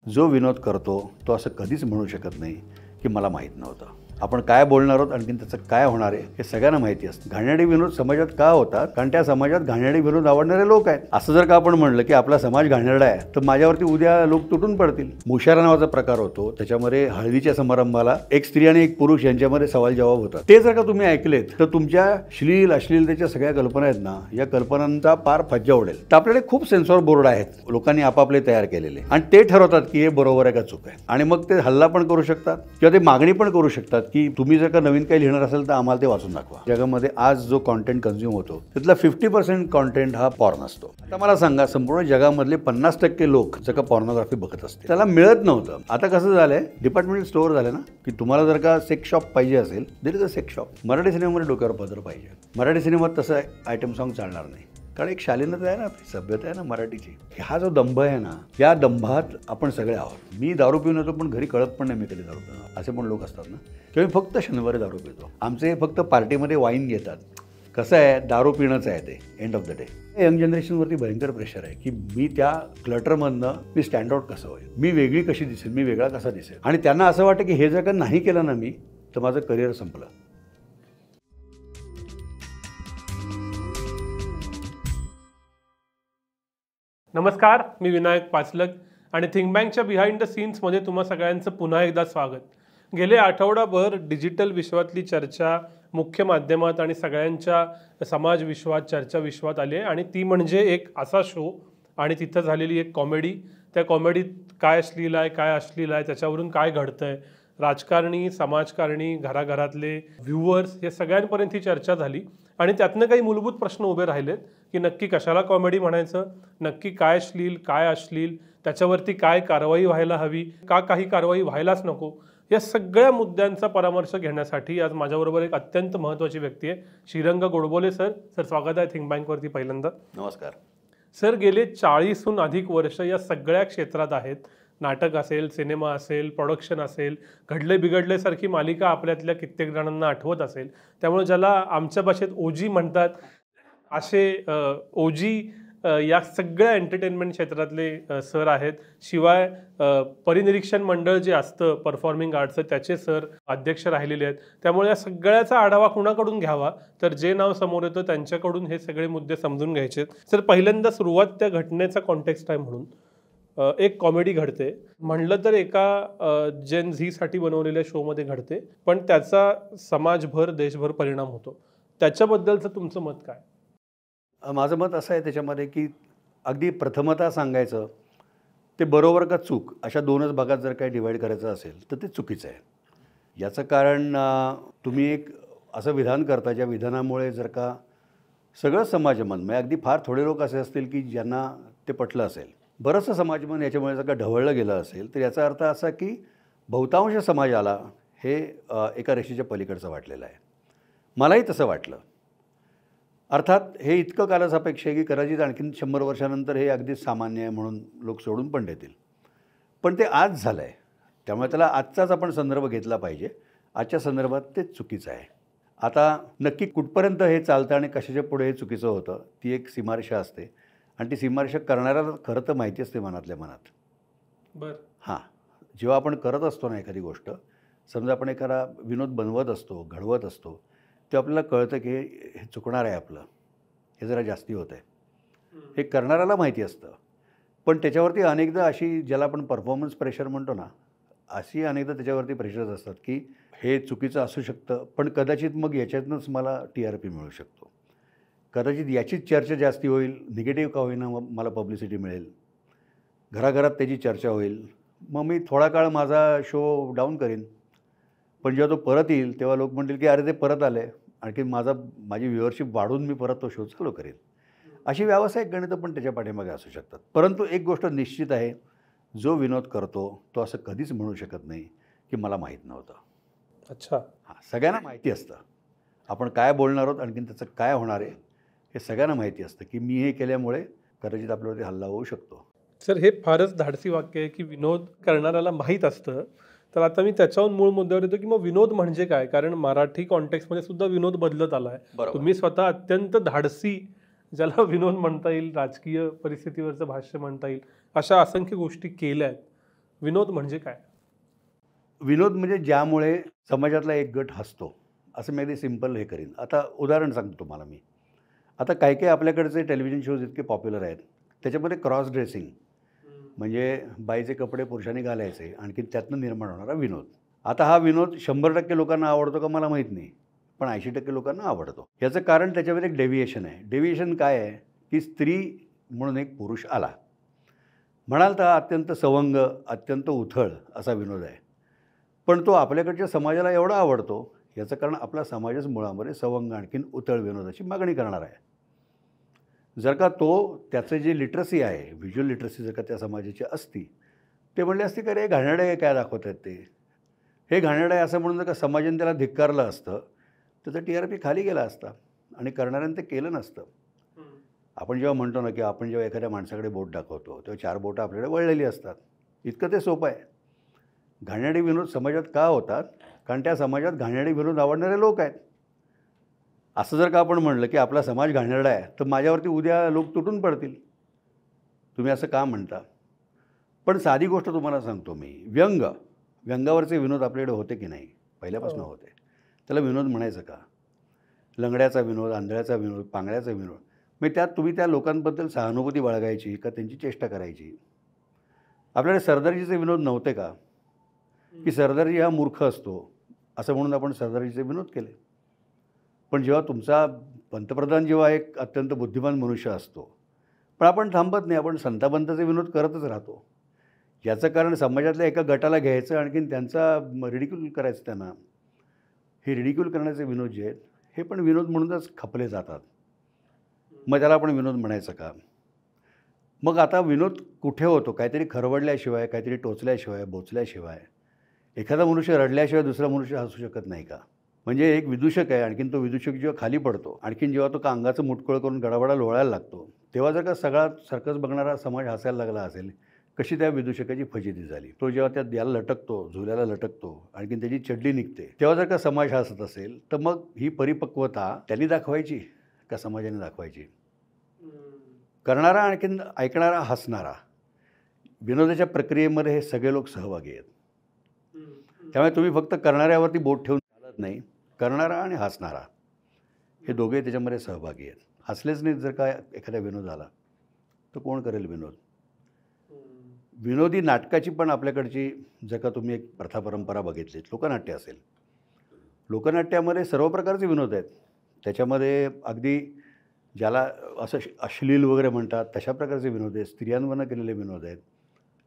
जो विनोद करतो तो असं कधीच म्हणू शकत नाही की मला माहीत नव्हतं. आपण काय बोलणार आहोत आणखीन त्याचं काय होणार आहे हे सगळ्यांना माहिती असतं. घाणेरडे विनोद समाजात का होतात? कारण त्या समाजात घाणेरडे विनोद आवडणारे लोक आहेत. असं जर का आपण म्हणलं की आपला समाज घाणेरडा आहे तर माझ्यावरती उद्या लोक तुटून पडतील. मुशारा नावाचा प्रकार होतो, त्याच्यामध्ये हळदीच्या समारंभाला एक स्त्री आणि एक पुरुष यांच्यामध्ये सवाल जवाब होतात. ते जर का तुम्ही ऐकलेत तर तुमच्या अश्लीलतेच्या सगळ्या कल्पना आहेत ना, या कल्पनांचा पार फज्जा उडेल. तर आपल्याकडे खूप सेन्सॉर बोर्ड आहेत लोकांनी आपापले तयार केलेले, आणि ते ठरवतात की हे बरोबर आहे का चूक आहे. आणि मग ते हल्ला पण करू शकतात किंवा ते मागणी पण करू शकतात की तुम्ही जर का नवीन काही लिहिणार असेल तर आम्हाला ते वाचून दाखवा. जगामध्ये आज जो कॉन्टेंट कन्झ्युम होतो त्यातला 50% कॉन्टेंट हा पॉर्न असतो. आता मला सांगा, संपूर्ण जगामधले 50% लोक जर का पॉर्नोग्राफी बघत असतील, त्याला मिळत नव्हतं. आता कसं झालंय, डिपार्टमेंटल स्टोअर झाले ना, की तुम्हाला जर का सेक्स शॉप पाहिजे असेल, there is a sex shop. Marathi सिनेमामध्ये डोक्यावर पदर पाहिजे. मराठी सिनेमात तसं आयटम सॉन्ग चालणार नाही, कारण एक शालीनता आहे ना, सभ्यता आहे ना मराठीची. हा जो दंभ आहे ना, या दंभात आपण सगळे आहोत. मी दारू पिऊन येतो पण घरी कळत पण नाही मी कधी दारू पितो, असे पण लोक असतात ना. किंवा फक्त शनिवारी दारू पितो. आमचे फक्त पार्टीमध्ये वाईन घेतात. कसं आहे, दारू पिणंच आहे ते end of the day. Young जनरेशनवरती भयंकर प्रेशर आहे की मी त्या क्लटरमधनं मी स्टँड आउट कसं होईल, मी वेगळी कशी दिसेल, मी वेगळा कसा दिसेल. आणि त्यांना असं वाटतं की हे जर का नाही केलं ना मी, तर माझं करिअर संपलं. नमस्कार, मी विनायक पाचलक आणि थिंक बँकच्या बिहाइंड द सीन्समध्ये तुम्हा सगळ्यांचं पुन्हा एकदा स्वागत. गेले आठवडाभर डिजिटल विश्वातली चर्चा मुख्य माध्यमात आणि सगळ्यांच्या समाज विश्वात, चर्चा विश्वात आली आहे, आणि ती म्हणजे एक असा शो आणि तिथं झालेली एक कॉमेडी. त्या कॉमेडीत काय अश्लील आहे, काय अश्लील आहे, त्याच्यावरून काय घडतंय, राजकारणी, समाजकारणी, घराघरातले व्ह्युअर्स, हे सगळ्यांपर्यंत ही चर्चा झाली. आणि त्यातनं काही मूलभूत प्रश्न उभे राहिलेत की नक्की कशाला कॉमेडी म्हणायचं, नक्की काय अश्लील, काय अश्लील, त्याच्यावरती काय कारवाई व्हायला हवी, का काही कारवाई व्हायलाच नको. या सगळ्या मुद्द्यांचा परामर्श घेण्यासाठी आज माझ्याबरोबर एक अत्यंत महत्त्वाची व्यक्ती आहे, श्रीरंग गोडबोले सर. स्वागत आहे थिंक बँकवरती पहिल्यांदा. नमस्कार सर. गेले 40हून अधिक वर्ष या सगळ्या क्षेत्रात आहेत. नाटक असेल, सिनेमा असेल, प्रोडक्शन असेल, घडले बिघडले सारखी मालिका आपल्यातल्या कित्येक जणांना आठवत असेल. त्यामुळे ज्याला आमच्या भाषेत ओजी म्हणतात, असे ओजी या सगळ्या एंटरटेनमेंट क्षेत्रातले सर आहेत. शिवाय परिनिरीक्षण मंडळ जे असतं परफॉर्मिंग आर्टचं, त्याचे सर अध्यक्ष राहिलेले आहेत. त्यामुळे या सगळ्याचा आढावा कुणाकडून घ्यावा, तर जे नाव समोर येतं त्यांच्याकडून हे सगळे मुद्दे समजून घ्यायचे. सर, पहिल्यांदा सुरुवात त्या घटनेचा कॉन्टेक्स्ट आहे म्हणून. एक कॉमेडी घडते म्हणलं तर एका जेन झीसाठी बनवलेल्या शोमध्ये घडते, पण त्याचा समाजभर, देशभर परिणाम होतो. त्याच्याबद्दलचं तुमचं मत काय? माझं मत असं आहे त्याच्यामध्ये की अगदी प्रथमतः सांगायचं, ते बरोबर का चूक अशा दोनच भागात जर काही डिवाईड करायचं असेल तर ते चुकीचं आहे. याचं कारण तुम्ही एक असं विधान करता ज्या विधानामुळे जर का सगळं समाजमन, म्हणजे अगदी फार थोडे लोक असे असतील की ज्यांना ते पटलं असेल, बरंचसं समाजमन याच्यामुळे जर का ढवळलं गेलं असेल, तर याचा अर्थ असा की बहुतांश समाजाला हे एका रेषेच्या पलीकडचं वाटलेलं आहे. मलाही तसं वाटलं. अर्थात हे इतकं कालसापेक्ष आहे की कदाचित आणखीन 100 वर्षानंतर हे अगदीच सामान्य आहे म्हणून लोक सोडून पण देतील. पण ते आज झालं आहे, त्यामुळे त्याला आजचाच आपण संदर्भ घेतला पाहिजे. आजच्या संदर्भात ते चुकीचं आहे. आता नक्की कुठपर्यंत हे चालतं आणि कशाच्या पुढे हे चुकीचं होतं, ती एक सीमारेषा असते, आणि ती सीमारेषा करणाऱ्याला खरं तर माहिती असते मनातल्या मनात. बरं. हां, जेव्हा आपण करत असतो ना एखादी गोष्ट, समजा आपण एखादा विनोद बनवत असतो, घडवत असतो, ते आपल्याला कळतं की हे चुकणार आहे आपलं, हे जरा जास्ती होतं आहे, हे करणाऱ्याला माहिती असतं. पण त्याच्यावरती अनेकदा अशी, ज्याला आपण परफॉर्मन्स प्रेशर म्हणतो ना, अशी अनेकदा त्याच्यावरती प्रेशर्स असतात की हे चुकीचं असू शकतं, पण कदाचित मग याच्यातूनच मला TRP मिळू शकतो, कदाचित याचीच चर्चा जास्ती होईल, निगेटिव्ह का होईना मग मला पब्लिसिटी मिळेल, घराघरात त्याची चर्चा होईल, मग मी थोडा काळ माझा शो डाऊन करीन. पण जेव्हा तो परत येईल तेव्हा लोक म्हणतील की अरे ते परत आले, आणखी माझी व्ह्युअरशिप वाढून मी परत तो शो चालू करेन. अशी व्यावसायिक गणितं पण त्याच्या पाठीमागे असू शकतात. परंतु एक गोष्ट निश्चित आहे, जो विनोद करतो तो असं कधीच म्हणू शकत नाही की मला माहीत नव्हतं. अच्छा. हां, सगळ्यांना माहिती असतं आपण काय बोलणार आहोत, आणखीन त्याचं काय होणार आहे हे सगळ्यांना माहिती असतं की मी हे केल्यामुळे कदाचित आपल्यावरती हल्ला होऊ शकतो. सर, हे फारच धाडसी वाक्य आहे की विनोद करणाऱ्याला माहीत असतं. तर आता मी त्याच्याहून मूळ मुद्द्यावर येतो की मग विनोद म्हणजे काय, कारण मराठी कॉन्टेक्स्टमध्ये सुद्धा विनोद बदलत आला आहे. तुम्ही स्वतः अत्यंत धाडसी, ज्याला विनोद म्हणता येईल, राजकीय परिस्थितीवरचं भाष्य म्हणता येईल, अशा असंख्य गोष्टी केल्या आहेत. विनोद म्हणजे काय? विनोद म्हणजे ज्यामुळे समाजातला एक गट हसतो, असं मी अगदी सिंपल हे करीन. आता उदाहरण सांगतो तुम्हाला मी. आता काही-काही आपल्याकडचे टेलिव्हिजन शोज इतके पॉप्युलर आहेत, त्याच्यामध्ये क्रॉस ड्रेसिंग म्हणजे बाईचे कपडे पुरुषांनी घालायचे, आणखी त्यातनं निर्माण होणारा विनोद. आता हा विनोद 100% लोकांना आवडतो का मला माहीत नाही, पण 80% लोकांना आवडतो. याचं कारण त्याच्यामध्ये एक डेव्हिएशन आहे. डेव्हिएशन काय आहे, की स्त्री म्हणून एक पुरुष आला. म्हणाल तर अत्यंत सवंग, अत्यंत उथळ असा विनोद आहे. पण तो आपल्याकडच्या समाजाला एवढा आवडतो, याचं कारण आपला समाजच मुळामध्ये सवंग आणखीन उथळ विनोदाची मागणी करणार आहे. जर का त्याचं जे लिटरसी आहे, व्हिज्युअल लिटरसी जर का त्या समाजाची असती, ते म्हणले असते की "अरे घाणेरडं आहे काय दाखवत आहेत ते. हे घाणेरडं आहे" असं म्हणून जर का समाजाने त्याला धिक्कारलं असतं, त्याचा TRP खाली गेला असता आणि करणाऱ्यानं ते केलं नसतं. आपण जेव्हा म्हणतो ना, की आपण जेव्हा एखाद्या माणसाकडे बोट दाखवतो, तेव्हा 4 बोटं आपल्याकडे वळलेली असतात. इतकं ते सोपं आहे. घाणेरडे विनोद समाजात का होतात? कारण त्या समाजात घाणेरडे विनोद आवडणारे लोक आहेत. असं जर का आपण म्हणलं, की आपला समाज घाणेरडा आहे, तर माझ्यावरती उद्या लोक तुटून पडतील. तुम्ही असं का म्हणता? पण साधी गोष्ट तुम्हाला सांगतो मी. व्यंगावरचे विनोद आपल्याकडे होते की नाही? पहिल्यापासून होते. त्याला विनोद म्हणायचं का? लंगड्याचा विनोद, आंधळ्याचा विनोद, पांगळ्याचा विनोद. मग त्यात तुम्ही त्या लोकांबद्दल सहानुभूती बाळगायची का त्यांची चेष्टा करायची? आपल्याकडे सरदारजीचे विनोद नव्हते का? की सरदारजी हा मूर्ख असतो, असं म्हणून आपण सरदारजीचे विनोद केले. पण जेव्हा तुमचा पंतप्रधान जेव्हा एक अत्यंत बुद्धिमान मनुष्य असतो, पण आपण थांबत नाही, आपण संताबंताचे विनोद करतच राहतो. याचं कारण समाजातल्या एका गटाला घ्यायचं आणखीन त्यांचा रिडिक्यूल करायचं त्यांना. हे रिडिक्यूल करण्याचे विनोद जे आहेत, हे पण विनोद म्हणूनच खपले जातात. मग त्याला आपण विनोद म्हणायचं का? मग आता विनोद कुठे होतो? काहीतरी खरवडल्याशिवाय, काहीतरी टोचल्याशिवाय, बोचल्याशिवाय. एखादा मनुष्य रडल्याशिवाय दुसरा मनुष्य हसू शकत नाही का? म्हणजे एक विदूषक आहे, आणखीन तो विदूषक जेव्हा खाली पडतो, आणखीन जेव्हा तो का अंगाचं मुटकुळं करून गडाबडा लोळायला लागतो, तेव्हा जर का सगळा सर्कस बघणारा समाज हसायला लागला असेल, कशी त्या विदूषकाची फजिती झाली. तो जेव्हा त्या याला लटकतो, झुल्याला लटकतो, आणखीन त्याची चड्डी निघते, तेव्हा जर का समाज हसत असेल, तर मग ही परिपक्वता त्यांनी दाखवायची का समाजाने दाखवायची? करणारा आणखीन ऐकणारा, हसणारा. विनोदाच्या प्रक्रियेमध्ये हे सगळे लोक सहभागी आहेत. त्यामुळे तुम्ही फक्त करणाऱ्यावरती बोट ठेवून चालत नाही. करणारा आणि हसणारा हे दोघे त्याच्यामध्ये सहभागी आहेत. हसलेच नाहीत जर का एखादा विनोद आला, तर कोण करेल विनोद? विनोदी नाटकाची पण आपल्याकडची जर का तुम्ही एक प्रथा परंपरा बघितली, लोकनाट्य असेल. लोकनाट्यामध्ये सर्व प्रकारचे विनोद आहेत. त्याच्यामध्ये अगदी ज्याला असं अश्लील वगैरे म्हणतात, तशा प्रकारचे विनोद आहेत. स्त्रियांवरनं केलेले विनोद आहेत.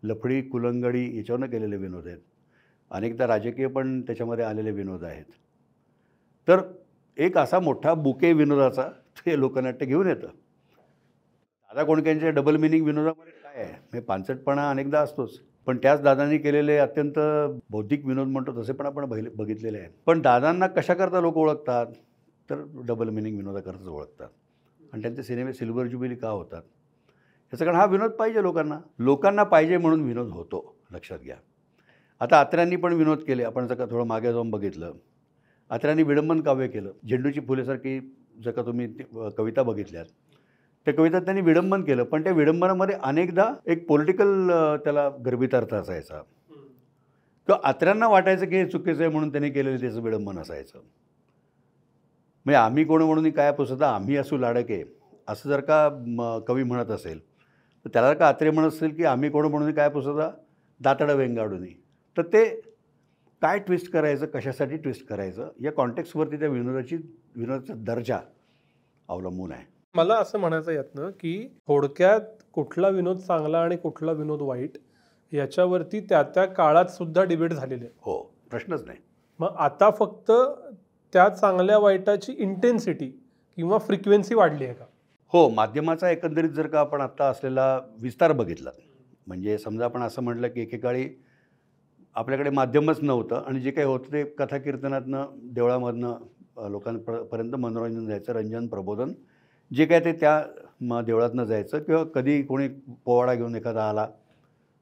लफडी, कुलंगडी याच्यावरनं केलेले विनोद आहेत. अनेकदा राजकीय पण त्याच्यामध्ये आलेले विनोद आहेत. तर एक असा मोठा बुके विनोदाचा ते लोकनाट्य घेऊन येतं. दादा कोंडकेंच्या डबल मिनिंग विनोदामध्ये काय आहे? म्हणजे पानसटपणा अनेकदा असतोच. पण त्याच दादांनी केलेले अत्यंत बौद्धिक विनोद म्हणतो तसे पण आपण बघितलेले आहेत. पण दादांना कशाकरता लोक ओळखतात? तर डबल मिनिंग विनोदाकरताच ओळखतात. आणि त्यांचे सिनेमे सिल्वर ज्युबिली का होतात? याचं कारण हा विनोद पाहिजे लोकांना. लोकांना पाहिजे म्हणून विनोद होतो, लक्षात घ्या. आता अत्र्यांनी पण विनोद केले. आपण जर का थोडं मागे जाऊन बघितलं, अत्र्यांनी विडंबन काव्य केलं. झेंडूची फुलेसारखी जर का तुम्ही कविता बघितल्यात, त्या कवितेत त्यांनी विडंबन केलं. पण त्या विडंबनामध्ये अनेकदा एक पॉलिटिकल त्याला गर्भितार्थ असायचा. किंवा अत्र्यांना वाटायचं की हे चुकीचं आहे म्हणून त्यांनी केलेलं त्याचं विडंबन असायचं. म्हणजे आम्ही कोण म्हणून काय पुसता, आम्ही असू लाडके, असं जर का कवी म्हणत असेल, तर त्याला जर का अत्रे म्हणत असेल की आम्ही कोण म्हणून काय पुसता, दाताडं वेंगाडूनी, तर ते काय ट्विस्ट करायचं, कशासाठी ट्विस्ट करायचं, या कॉन्टेक्स्टवरती त्या विनोदाचा दर्जा अवलंबून आहे. मला असं म्हणायचं यातनं की थोडक्यात कुठला विनोद चांगला आणि कुठला विनोद वाईट याच्यावरती त्या त्या काळात सुद्धा डिबेट झालेले आहे. हो, प्रश्नच नाही. मग आता फक्त त्या चांगल्या वाईटाची इंटेन्सिटी किंवा फ्रिक्वेन्सी वाढली आहे का? हो, माध्यमाचा एकंदरीत जर का आपण आत्ता असलेला विस्तार बघितला, म्हणजे समजा आपण असं म्हटलं की एकेकाळी आपल्याकडे माध्यमच नव्हतं आणि जे काही होतं ते कथा कीर्तनातनं, देवळामधनं लोकांपर्यंत मनोरंजन जायचं, रंजन, प्रबोधन जे काय ते त्या देवळातनं जायचं. किंवा कधी कोणी पोवाडा घेऊन एखादा आला,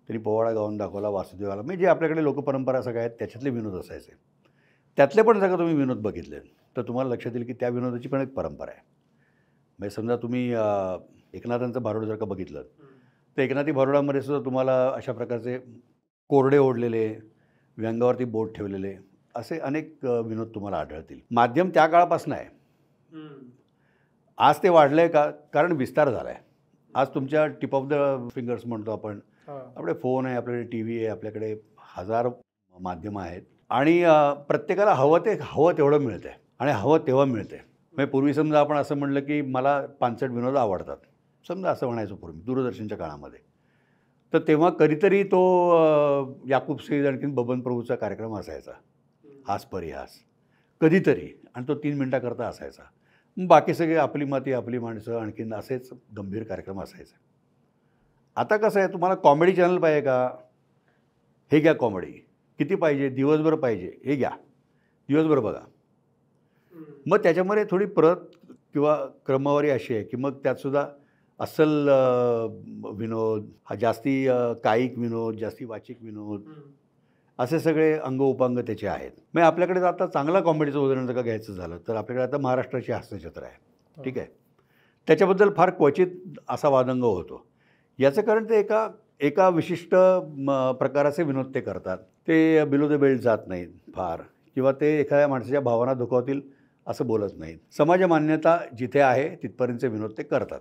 तरी पोवाडा गाऊन दाखवला, वासुदेवाला, म्हणजे जे आपल्याकडे लोकपरंपरा सगळ्या आहेत त्याच्यातले विनोद असायचे. त्यातले पण जर का तुम्ही विनोद बघितले तर तुम्हाला लक्षात येईल की त्या विनोदाची पण एक परंपरा आहे. म्हणजे समजा तुम्ही एकनाथांचं भारुड जर का बघितलं, तर एकनाथी भारुडामध्ये सुद्धा तुम्हाला अशा प्रकारचे कोरडे ओढलेले, व्यंगावरती बोट ठेवलेले असे अनेक विनोद तुम्हाला आढळतील. माध्यम त्या काळापासून आहे. आज ते वाढलं आहे का? कारण विस्तार झाला आहे. आज तुमच्या टिप ऑफ द फिंगर्स म्हणतो आपण. आपले फोन आहे, आपल्याकडे टी व्ही आहे, आपल्याकडे हजार माध्यमं आहेत आणि प्रत्येकाला हवं तेवढं मिळतं आहे आणि हवं तेव्हा मिळते. म्हणजे पूर्वी समजा आपण असं म्हटलं की मला पानसट विनोद आवडतात, समजा असं म्हणायचो पूर्वी दूरदर्शनच्या काळामध्ये, तर तेव्हा कधीतरी तो याकूब सईद आणखीन बबन प्रभूचा कार्यक्रम असायचा, हास परिहास कधीतरी, आणि तो 3 मिनटाकरता असायचा. बाकी सगळे आपली माती आपली माणसं आणखीन असेच गंभीर कार्यक्रम असायचे. आता कसं आहे, तुम्हाला कॉमेडी चॅनल पाहिजे का? हे घ्या कॉमेडी. किती पाहिजे? दिवसभर पाहिजे, हे घ्या, दिवसभर बघा. मग त्याच्यामध्ये थोडी प्रत किंवा क्रमवारी अशी आहे की मग त्यातसुद्धा अस्सल विनोद, हा जास्ती कायिक विनोद, जास्ती वाचिक विनोद, असे सगळे अंग उपांग त्याचे आहेत. मग आपल्याकडे आता चांगला कॉमेडीचं उदाहरण जर का घ्यायचं झालं तर आपल्याकडे आता महाराष्ट्राची हास्यचित्र आहे, ठीक आहे. त्याच्याबद्दल फार क्वचित असा वादंग होतो. याचं कारण ते एका विशिष्ट प्रकाराचे विनोद ते करतात. ते बिलो द बेल्ट जात नाहीत फार, किंवा ते एखाद्या माणसाच्या भावना दुखावतील असं बोलत नाहीत. समाज मान्यता जिथे आहे तिथपर्यंतचे विनोद ते करतात.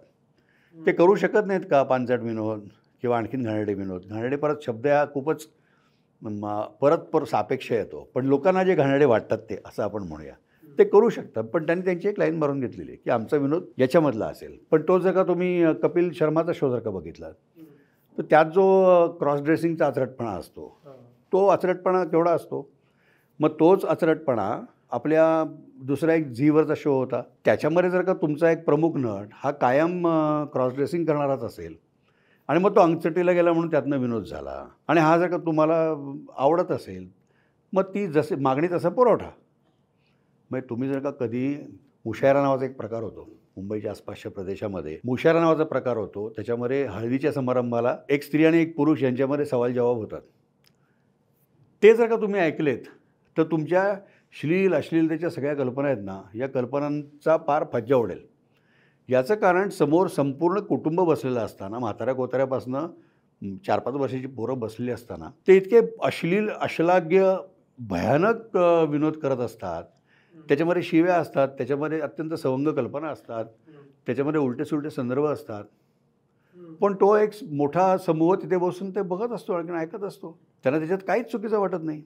ते करू शकत नाहीत का पानसट विनोद किंवा आणखीन घाणेरडे विनोद? घाणेरडे परत शब्द हा खूपच परत सापेक्ष येतो, पण लोकांना जे घाणेरडे वाटतात ते असं आपण म्हणूया, ते करू शकतात. पण त्यांनी त्यांची एक लाईन मारून घेतलेली आहे की आमचा विनोद याच्यामधला असेल. पण तो जर का तुम्ही कपिल शर्माचा शो जर का बघितला तर त्यात जो क्रॉस ड्रेसिंगचा अचरटपणा असतो, तो अचरटपणा केवढा असतो? मग तोच अचरटपणा आपल्या दुसरा एक झीवरचा शो होता, त्याच्यामध्ये जर का तुमचा एक प्रमुख नट हा कायम क्रॉस ड्रेसिंग करणाराच असेल आणि मग तो अंगचटीला गेला म्हणून त्यातनं विनोद झाला, आणि हा जर का तुम्हाला आवडत असेल, मग ती जसे मागणी तसा पुरवठा. मग तुम्ही जर का कधी मुशायरा नावाचा एक प्रकार होतो मुंबईच्या आसपासच्या प्रदेशामध्ये, मुशायरा नावाचा प्रकार होतो, त्याच्यामध्ये हळदीच्या समारंभाला एक स्त्री आणि एक पुरुष यांच्यामध्ये सवाल जवाब होतात. ते जर का तुम्ही ऐकलेत तर तुमच्या अश्लीलतेच्या सगळ्या कल्पना आहेत ना, या कल्पनांचा पार फज्जा उडेल. याचं कारण समोर संपूर्ण कुटुंब बसलेलं असताना, म्हाताऱ्या कोताऱ्यापासनं 4-5 वर्षाची पोरं बसलेली असताना ते इतके अश्लाघ्य भयानक विनोद करत असतात. त्याच्यामध्ये शिव्या असतात, त्याच्यामध्ये अत्यंत सवंग कल्पना असतात, त्याच्यामध्ये उलटे सुलटे संदर्भ असतात. पण तो एक मोठा समूह तिथे बसून ते बघत असतो आणि ऐकत असतो. त्यांना त्याच्यात काहीच चुकीचं वाटत नाही.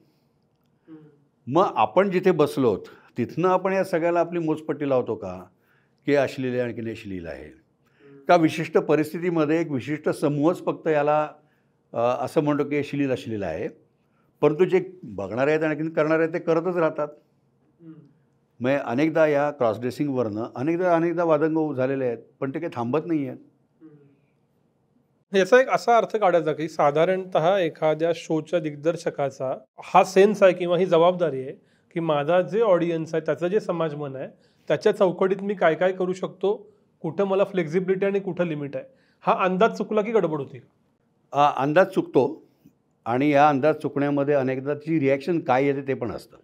मग आपण जिथे बसलोत तिथनं आपण या सगळ्याला आपली मोजपट्टी लावतो का की अश्लील आहे आणखीन अश्लील आहे का? विशिष्ट परिस्थितीमध्ये एक विशिष्ट समूहच फक्त याला असं म्हणतो की अश्लील आहे, परंतु जे बघणारे आहेत आणखीन करणारे आहेत ते करतच राहतात. मग अनेकदा या क्रॉस ड्रेसिंगवरनं अनेकदा वादंग झालेले आहेत, पण ते काही थांबत नाही आहेत. याचा एक असा अर्थ काढायचा की साधारणतः एखाद्या शोच्या दिग्दर्शकाचा हा सेन्स आहे किंवा ही जबाबदारी आहे की माझा जे ऑडियन्स आहे, त्याचं जे समाजमन आहे, त्याच्या चौकटीत मी काय काय करू शकतो, कुठं मला फ्लेक्झिबिलिटी आणि कुठं लिमिट आहे, हा अंदाज चुकला की गडबड होती? अंदाज चुकतो, आणि या अंदाज चुकण्यामध्ये अनेकदाची रिॲक्शन काय येते ते पण असतं.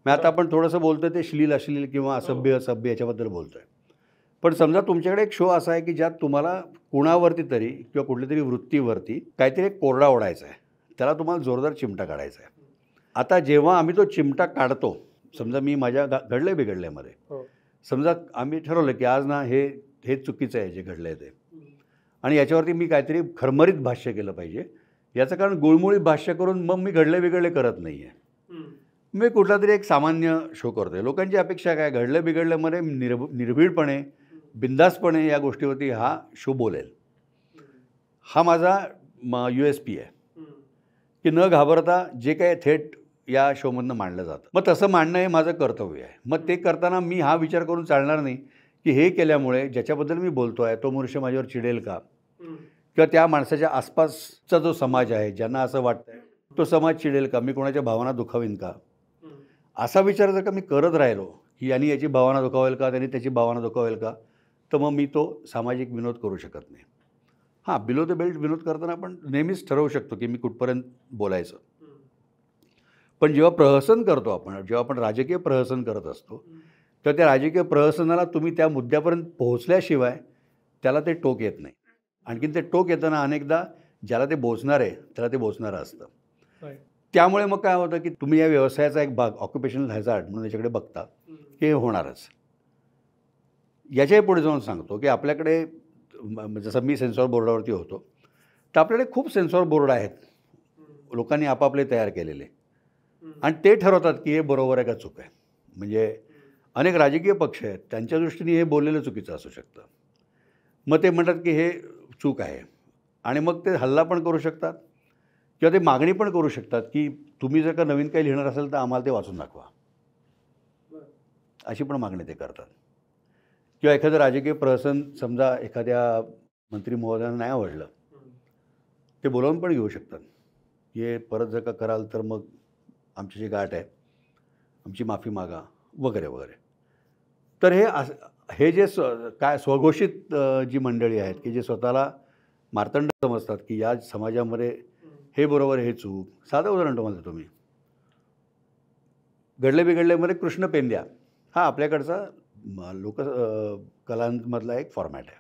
मग आता आपण थोडंसं बोलतो ते अश्लील किंवा असभ्य याच्याबद्दल बोलतो आहे. पण समजा तुमच्याकडे एक शो असा आहे की ज्यात तुम्हाला कुणावरती तरी किंवा कुठल्या तरी वृत्तीवरती काहीतरी एक कोरडा ओढायचा आहे, त्याला तुम्हाला जोरदार चिमटा काढायचा आहे. आता जेव्हा आम्ही तो चिमटा काढतो, समजा मी माझ्या घडले बिघडल्यामध्ये समजा आम्ही ठरवलं की आज ना हे चुकीचं आहे जे घडलं आहे ते, आणि याच्यावरती मी काहीतरी खरमरीत भाष्य केलं पाहिजे. याचं कारण गुळमुळीत भाष्य करून मग मी घडले बिघडले करत नाही आहे. मी कुठला तरी एक सामान्य शो करतो आहे. लोकांची अपेक्षा काय? घडलं बिघडल्यामध्ये निर्भीडपणे बिंदासपणे या गोष्टीवरती हा शो बोलेल. हा माझा USP आहे की न घाबरता जे काही थेट या शोमधनं मांडलं जातं, मग तसं मांडणं हे माझं कर्तव्य आहे. मग ते करताना मी हा विचार करून चालणार नाही की हे केल्यामुळे ज्याच्याबद्दल मी बोलतो आहे तो मनुष्य माझ्यावर चिडेल का, किंवा त्या माणसाच्या आसपासचा जो समाज आहे ज्यांना असं वाटतं तो समाज चिडेल का, मी कोणाच्या भावना दुखावीन का. असा विचार जर का मी करत राहिलो की यांनी याची भावना दुखावेल का, त्यांनी त्याची भावना दुखावेल का, तर मग मी तो सामाजिक विनोद करू शकत नाही. हां, बिलो द बेल्ट विनोद करताना आपण नेहमीच ठरवू शकतो की मी कुठपर्यंत बोलायचं. पण जेव्हा प्रहसन करतो आपण, जेव्हा आपण राजकीय प्रहसन करत असतो, तर त्या राजकीय प्रहसनाला तुम्ही त्या मुद्द्यापर्यंत पोहोचल्याशिवाय त्याला ते टोक येत नाही. आणखीन ते टोक येताना अनेकदा ज्याला ते बोचणार आहे त्याला ते बोचणारं असतं. Right. त्यामुळे मग काय होतं की तुम्ही या व्यवसायाचा एक भाग ऑक्युपेशनल हॅझार्ड म्हणून याच्याकडे बघता की हे होणारच. याच्याही पुढे जाऊन सांगतो की आपल्याकडे जसं मी सेन्सॉर बोर्डावरती होतो, तर आपल्याकडे खूप सेन्सॉर बोर्ड आहेत लोकांनी आपापले तयार केलेले, आणि ते ठरवतात की हे बरोबर आहे का चूक आहे. म्हणजे अनेक राजकीय पक्ष आहेत, त्यांच्या दृष्टीने हे बोललेलं चुकीचं असू शकतं. मग ते म्हणतात की हे चूक आहे, आणि मग ते हल्ला पण करू शकतात किंवा ते मागणी पण करू शकतात की तुम्ही जर का नवीन काही लिहिणार असेल तर आम्हाला ते वाचून दाखवा, अशी पण मागणी ते करतात. किंवा एखादं राजकीय प्रहसन समजा एखाद्या मंत्री महोदयांना नाही आवडलं, ते बोलावून पण घेऊ शकतात. हे परत जर का कराल तर मग आमची जी गाठ आहे, आमची माफी मागा वगैरे वगैरे. तर हे जे काय स्वघोषित जी मंडळी आहेत की जे स्वतःला मार्तंड समजतात की या समाजामध्ये हे बरोबर हे चूक. साधं उदाहरण तुम्हाला देतो मी. घडले बिघडलेमध्ये कृष्ण पेंद्या हा आपल्याकडचा कलांमधला एक फॉर्मॅट आहे.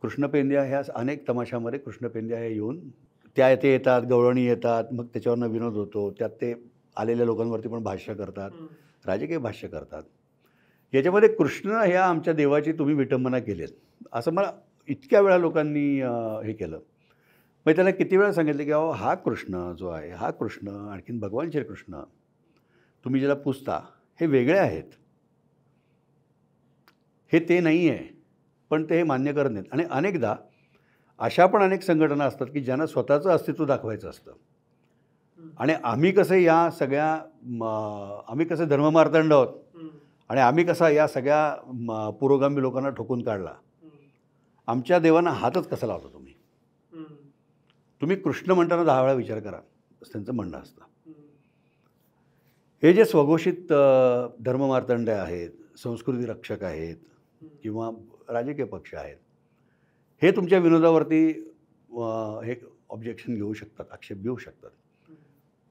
कृष्ण पेंद्या ह्या अनेक तमाशामध्ये कृष्ण पेंद्या हे येऊन ते येतात, गवळणी येतात, मग त्याच्यावरनं विनोद होतो. त्यात ते आलेल्या लोकांवरती पण भाष्य करतात, राजकीय भाष्य करतात. याच्यामध्ये कृष्ण ह्या आमच्या देवाची तुम्ही विटंबना केलीत असं मला इतक्या वेळा लोकांनी हे केलं. मग त्याला किती वेळा सांगितलं की अहो हा कृष्ण जो आहे, हा कृष्ण आणखीन भगवान श्रीकृष्ण तुम्ही ज्याला पुजता हे वेगळे आहेत, हे ते नाही आहे. पण ते हे मान्य करत नाहीत. आणि अनेकदा अशा पण अनेक संघटना असतात की ज्यांना स्वतःचं अस्तित्व दाखवायचं असतं, आणि आम्ही कसे धर्ममार्तंड आहोत, आणि आम्ही कसा या सगळ्या पुरोगामी लोकांना ठोकून काढला. आमच्या देवांना हातच कसा लावता तुम्ही कृष्ण म्हणताना 10 वेळा विचार करा, असं त्यांचं म्हणणं असतं. हे जे स्वघोषित धर्ममार्तंड आहेत, संस्कृती रक्षक आहेत किंवा राजकीय पक्ष आहेत, हे तुमच्या विनोदावरती हे ऑब्जेक्शन घेऊ शकतात, आक्षेप घेऊ शकतात.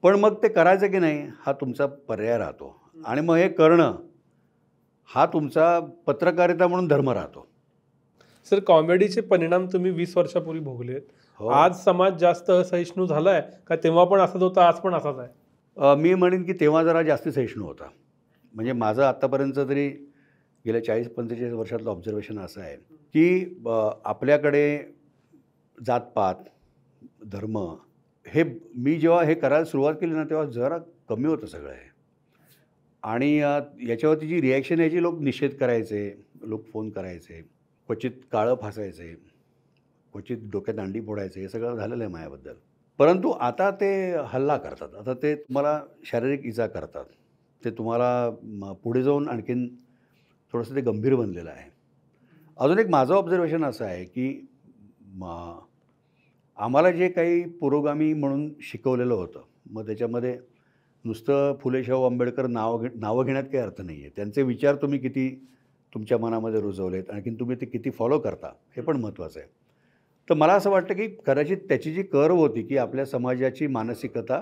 पण मग ते करायचं की नाही हा तुमचा पर्याय राहतो. आणि मग हे करणं हा तुमचा पत्रकारिता म्हणून धर्म राहतो. सर, कॉमेडीचे परिणाम तुम्ही 20 वर्षापूर्वी भोगलेत. हो. आज समाज जास्त असहिष्णू झालाय का तेव्हा पण असाच होता, आज पण असाच आहे? मी म्हणेन की तेव्हा जरा जास्त सहिष्णू होता. म्हणजे माझं आत्तापर्यंत तरी गेल्या 40-45 वर्षातलं ऑब्झर्वेशन असं आहे की आपल्याकडे जातपात, धर्म हे मी जेव्हा हे करायला सुरुवात केली ना तेव्हा जरा कमी होतं सगळं हे. आणि याच्यावरती जी रिॲक्शन यायची, लोक निषेध करायचे, लोक फोन करायचे, क्वचित काळं फासायचे, क्वचित डोक्यात अंडी फोडायचे, हे सगळं झालेलं आहे माझ्याबद्दल. परंतु आता ते हल्ला करतात. आता ते तुम्हाला शारीरिक इजा करतात. ते तुम्हाला पुढे जाऊन आणखीन थोडंसं ते गंभीर बनलेलं आहे. अजून एक माझं ऑब्झर्वेशन असं आहे की आम्हाला जे काही पुरोगामी म्हणून शिकवलेलं होतं, मग त्याच्यामध्ये नुसतं फुले शाहू आंबेडकर नावं घेण्यात काही अर्थ नाही आहे. त्यांचे विचार तुम्ही किती तुमच्या मनामध्ये रुजवलेत, आणखीन तुम्ही ते किती फॉलो करता हे पण महत्त्वाचं आहे. तर मला असं वाटतं की कदाचित त्याची जी कर्व होती की आपल्या समाजाची मानसिकता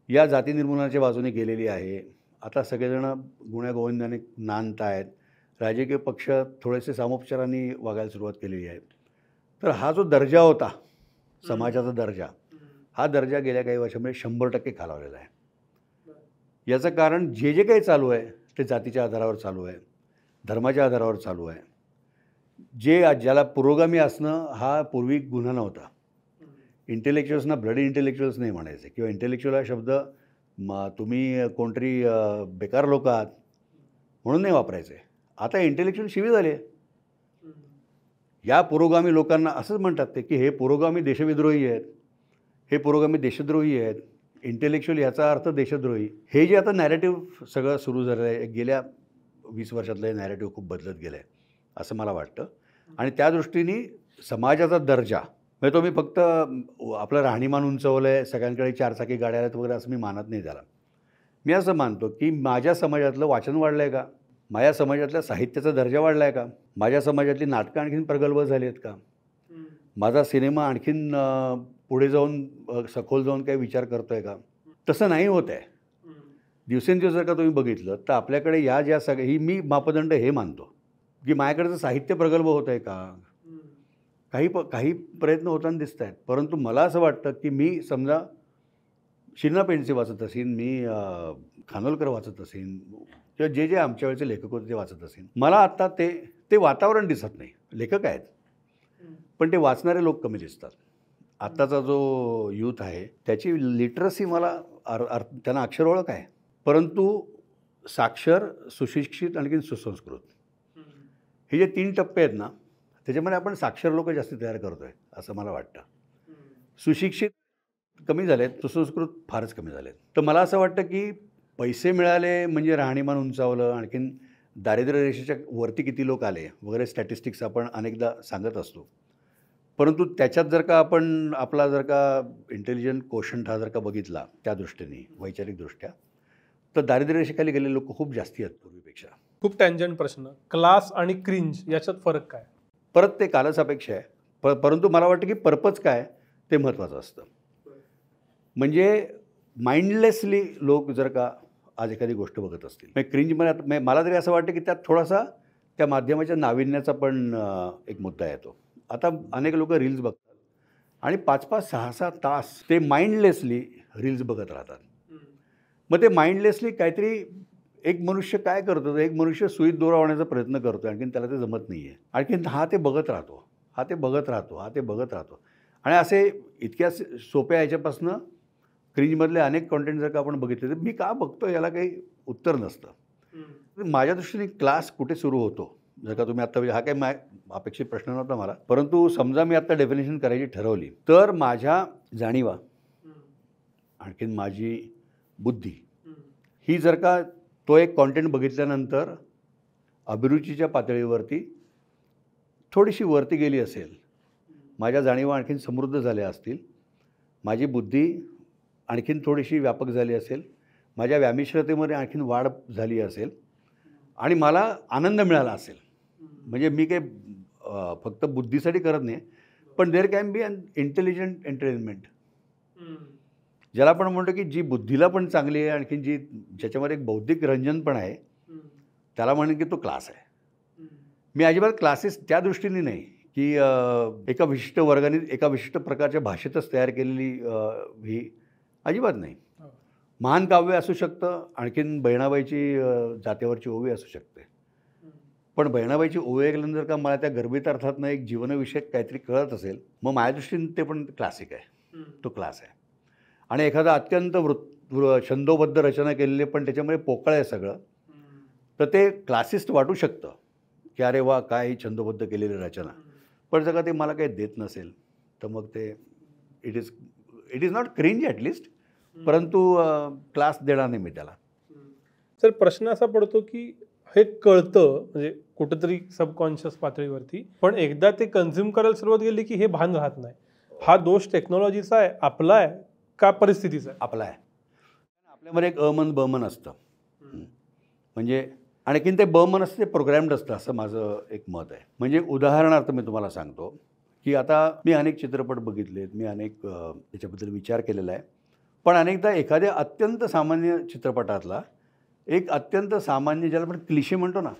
या जाती निर्मूलनाच्या बाजूने गेलेली आहे. आता सगळेजण गुण्यागोविंदाने नांदत आहेत. राजकीय पक्ष थोडेसे सामोपचारांनी वागायला सुरुवात केलेली आहे. तर हा जो दर्जा होता, समाजाचा दर्जा, हा दर्जा गेल्या काही वर्षामध्ये 100% खालावलेला आहे. याचं कारण जे काही चालू आहे ते जातीच्या आधारावर चालू आहे, धर्माच्या आधारावर चालू आहे. ज्याला पुरोगामी असणं हा पूर्वी गुन्हा नव्हता. इंटेलेक्च्युअल्सना ब्लडी इंटेलेक्च्युअल्स नाही म्हणायचे, किंवा इंटेलेक्च्युअल हा शब्द तुम्ही कोणतरी बेकार लोक आहात म्हणून नाही वापरायचे. आता इंटेलेक्च्युअल शिवी झाले. या पुरोगामी लोकांना असंच म्हणतात ते की हे पुरोगामी देशविद्रोही आहेत, हे पुरोगामी देशद्रोही आहेत. इंटेलेक्च्युअल याचा अर्थ देशद्रोही. हे जे आता नॅरेटिव्ह सगळं सुरू झालं आहे, गेल्या 20 वर्षातलं हे नॅरेटिव्ह खूप बदलत गेलं आहे असं मला वाटतं. आणि त्या दृष्टीने समाजाचा दर्जा म्हणजे तो मी फक्त आपलं राहणीमान उंचवलं आहे, सगळ्यांकडे 4 चाकी गाड्या आहेत वगैरे असं मी मानत नाही त्याला. मी असं मानतो की माझ्या समाजातलं वाचन वाढलं आहे का, माझ्या समाजातल्या साहित्याचा दर्जा वाढला आहे का, माझ्या समाजातली नाटकं आणखीन प्रगल्भ झाली आहेत का, माझा सिनेमा आणखीन पुढे जाऊन सखोल जाऊन काही विचार करतो आहे का. तसं नाही होत आहे. दिवसेंदिवस जर का तुम्ही बघितलं तर आपल्याकडे ज्या ही मी मापदंड हे मानतो की माझ्याकडचं साहित्य प्रगल्भ होत आहे का, काही प्रयत्न होताना दिसत आहेत. परंतु मला असं वाटतं की मी समजा शिन्ना पेंडसे वाचत असेन, मी खानोलकर वाचत असेन किंवा जे जे आमच्या वेळेचे लेखक होते ते वाचत असेन, मला आत्ता ते वातावरण दिसत नाही. लेखक आहेत पण ते वाचणारे लोक कमी दिसतात. आत्ताचा जो यूथ आहे त्याची लिटरसी मला त्यांना अक्षर ओळख आहे, परंतु साक्षर, सुशिक्षित आणखी सुसंस्कृत हे जे 3 टप्पे आहेत ना, त्याच्यामध्ये आपण साक्षर लोक जास्त तयार करतो आहे असं मला वाटतं. सुशिक्षित कमी झालेत, सुसंस्कृत फारच कमी झालेत. तर मला असं वाटतं की पैसे मिळाले म्हणजे राहणीमान उंचावलं, आणखीन दारिद्र्य रेषेच्या वरती किती लोक आले वगैरे स्टॅटिस्टिक्स आपण अनेकदा सांगत असतो. परंतु त्याच्यात जर का आपण आपला जर का इंटेलिजंट कोशंट हा जर का बघितला त्या दृष्टीने वैचारिकदृष्ट्या, तर दारिद्र्य रेषेखाली गेलेले लोक खूप जास्ती आहेत पूर्वीपेक्षा. खूप टँजंट प्रश्न. क्लास आणि क्रिंज याच्यात फरक काय? परत ते कालसापेक्ष आहे. परंतु मला वाटतं की पर्पज काय ते महत्त्वाचं असतं. म्हणजे माइंडलेसली लोक जर का आज एखादी गोष्ट बघत असतील, म्हणजे क्रिंजमध्ये मला तरी असं वाटतं की त्यात थोडासा त्या माध्यमाच्या नाविन्याचा पण एक मुद्दा येतो. आता अनेक लोक रील्स बघतात आणि 5-5, 6-6 तास ते माइंडलेसली रील्स बघत राहतात. मग ते माइंडलेसली काहीतरी एक मनुष्य काय करतो, एक मनुष्य सुईत दोरा होण्याचा प्रयत्न करतो, आणखीन त्याला ते जमत नाही आहे. आणखीन हा ते बघत राहतो, हा ते बघत राहतो, हा ते बघत राहतो. आणि असे इतक्या सोप्या ह्याच्यापासनं क्रिंजमधले अनेक कॉन्टेंट जर का आपण बघितले तर मी का बघतो याला काही उत्तर नसतं. माझ्या दृष्टीने क्लास कुठे सुरू होतो जर का तुम्ही आत्ता, हा काही अपेक्षित प्रश्न नव्हता मला, परंतु समजा मी आत्ता डेफिनेशन करायची ठरवली तर माझ्या जाणीवा आणखीन माझी बुद्धी ही जर का तो एक कॉन्टेंट बघितल्यानंतर अभिरुचीच्या पातळीवरती थोडीशी वरती गेली असेल, माझ्या जाणीवा आणखीन समृद्ध झाल्या असतील, माझी बुद्धी आणखीन थोडीशी व्यापक झाली असेल, माझ्या व्यामिश्रतेमध्ये आणखीन वाढ झाली असेल आणि मला आनंद मिळाला असेल, म्हणजे मी काही फक्त बुद्धीसाठी करत नाही, पण there can be an intelligent entertainment, ज्याला आपण म्हणतो की जी बुद्धीला पण चांगली आहे, आणखीन ज्याच्यामध्ये एक बौद्धिक रंजन पण आहे, त्याला म्हणेन की तो क्लास आहे. मी अजिबात क्लासेस त्या दृष्टीने नाही की एका विशिष्ट वर्गाने एका विशिष्ट प्रकारच्या भाषेतच तयार केलेली ही अजिबात नाही. महान काव्य असू शकतं, आणखीन बहिणाबाईची जात्यावरची ओवी असू शकते, पण बहिणाबाईची ओवी ऐकल्यानंतर का मला त्या गर्भित अर्थातनं एक जीवनविषयक काहीतरी कळत असेल, मग माझ्या दृष्टीने ते पण क्लासिक आहे, तो क्लास आहे. आणि एखादा अत्यंत छंदोबद्ध रचना केलेली पण त्याच्यामध्ये पोकळ आहे सगळं, तर ते क्लासिस्ट वाटू शकतं की अरे वा काय ही छंदोबद्ध केलेली रचना, पण जर का ते मला काही देत नसेल तर मग ते it is not cringe at least, परंतु क्लास देणार नाही मी त्याला. सर प्रश्न असा पडतो की हे कळतं म्हणजे कुठंतरी सबकॉन्शियस पातळीवरती, पण एकदा ते कन्झ्युम करायला सुरुवात केली की हे भान राहत नाही. हा दोष टेक्नॉलॉजीचा आहे, आपला आहे का परिस्थितीचा आहे? आपला आहे. आपल्यामध्ये एक अमन बमन असतं, म्हणजे आणखीन ते बमन असतं ते प्रोग्रॅम्ड असतं असं माझं एक मत आहे. म्हणजे उदाहरणार्थ मी तुम्हाला सांगतो की आता मी अनेक चित्रपट बघितलेत, मी अनेक त्याच्याबद्दल विचार केलेला आहे, पण अनेकदा एखाद्या अत्यंत सामान्य चित्रपटातला एक अत्यंत सामान्य ज्याला आपण क्लिशे म्हणतो ना,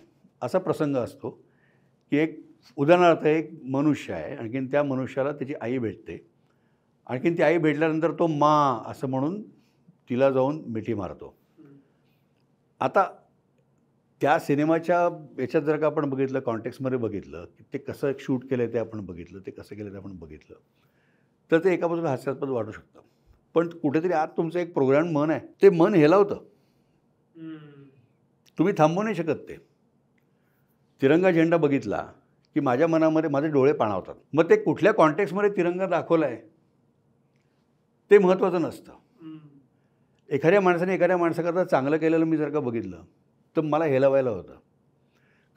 असा प्रसंग असतो की एक उदाहरणार्थ एक मनुष्य आहे, आणखीन त्या मनुष्याला त्याची आई भेटते, आणखीन ती आई भेटल्यानंतर तो मा असं म्हणून तिला जाऊन मिठी मारतो. आता त्या सिनेमाच्या याच्यात जर का आपण बघितलं, कॉन्टेक्स्टमध्ये बघितलं की ते कसं शूट केलं आहे ते आपण बघितलं, ते कसं केलं ते आपण बघितलं, तर ते एका बाजूला हास्यास्पद वाटू शकतं, पण कुठेतरी आत तुमचं एक प्रोग्राम मन आहे, ते मन हेलावतं, तुम्ही थांबवू नाही शकत. ते तिरंगा झेंडा बघितला की माझ्या मनामध्ये माझे डोळे पाणावतात. मग ते कुठल्या कॉन्टेक्स्टमध्ये तिरंगा दाखवला आहे ते महत्त्वाचं नसतं. एखाद्या माणसाने एखाद्या माणसाकरता चांगलं केलेलं मी जर का बघितलं तर मला हेलावायला होतं,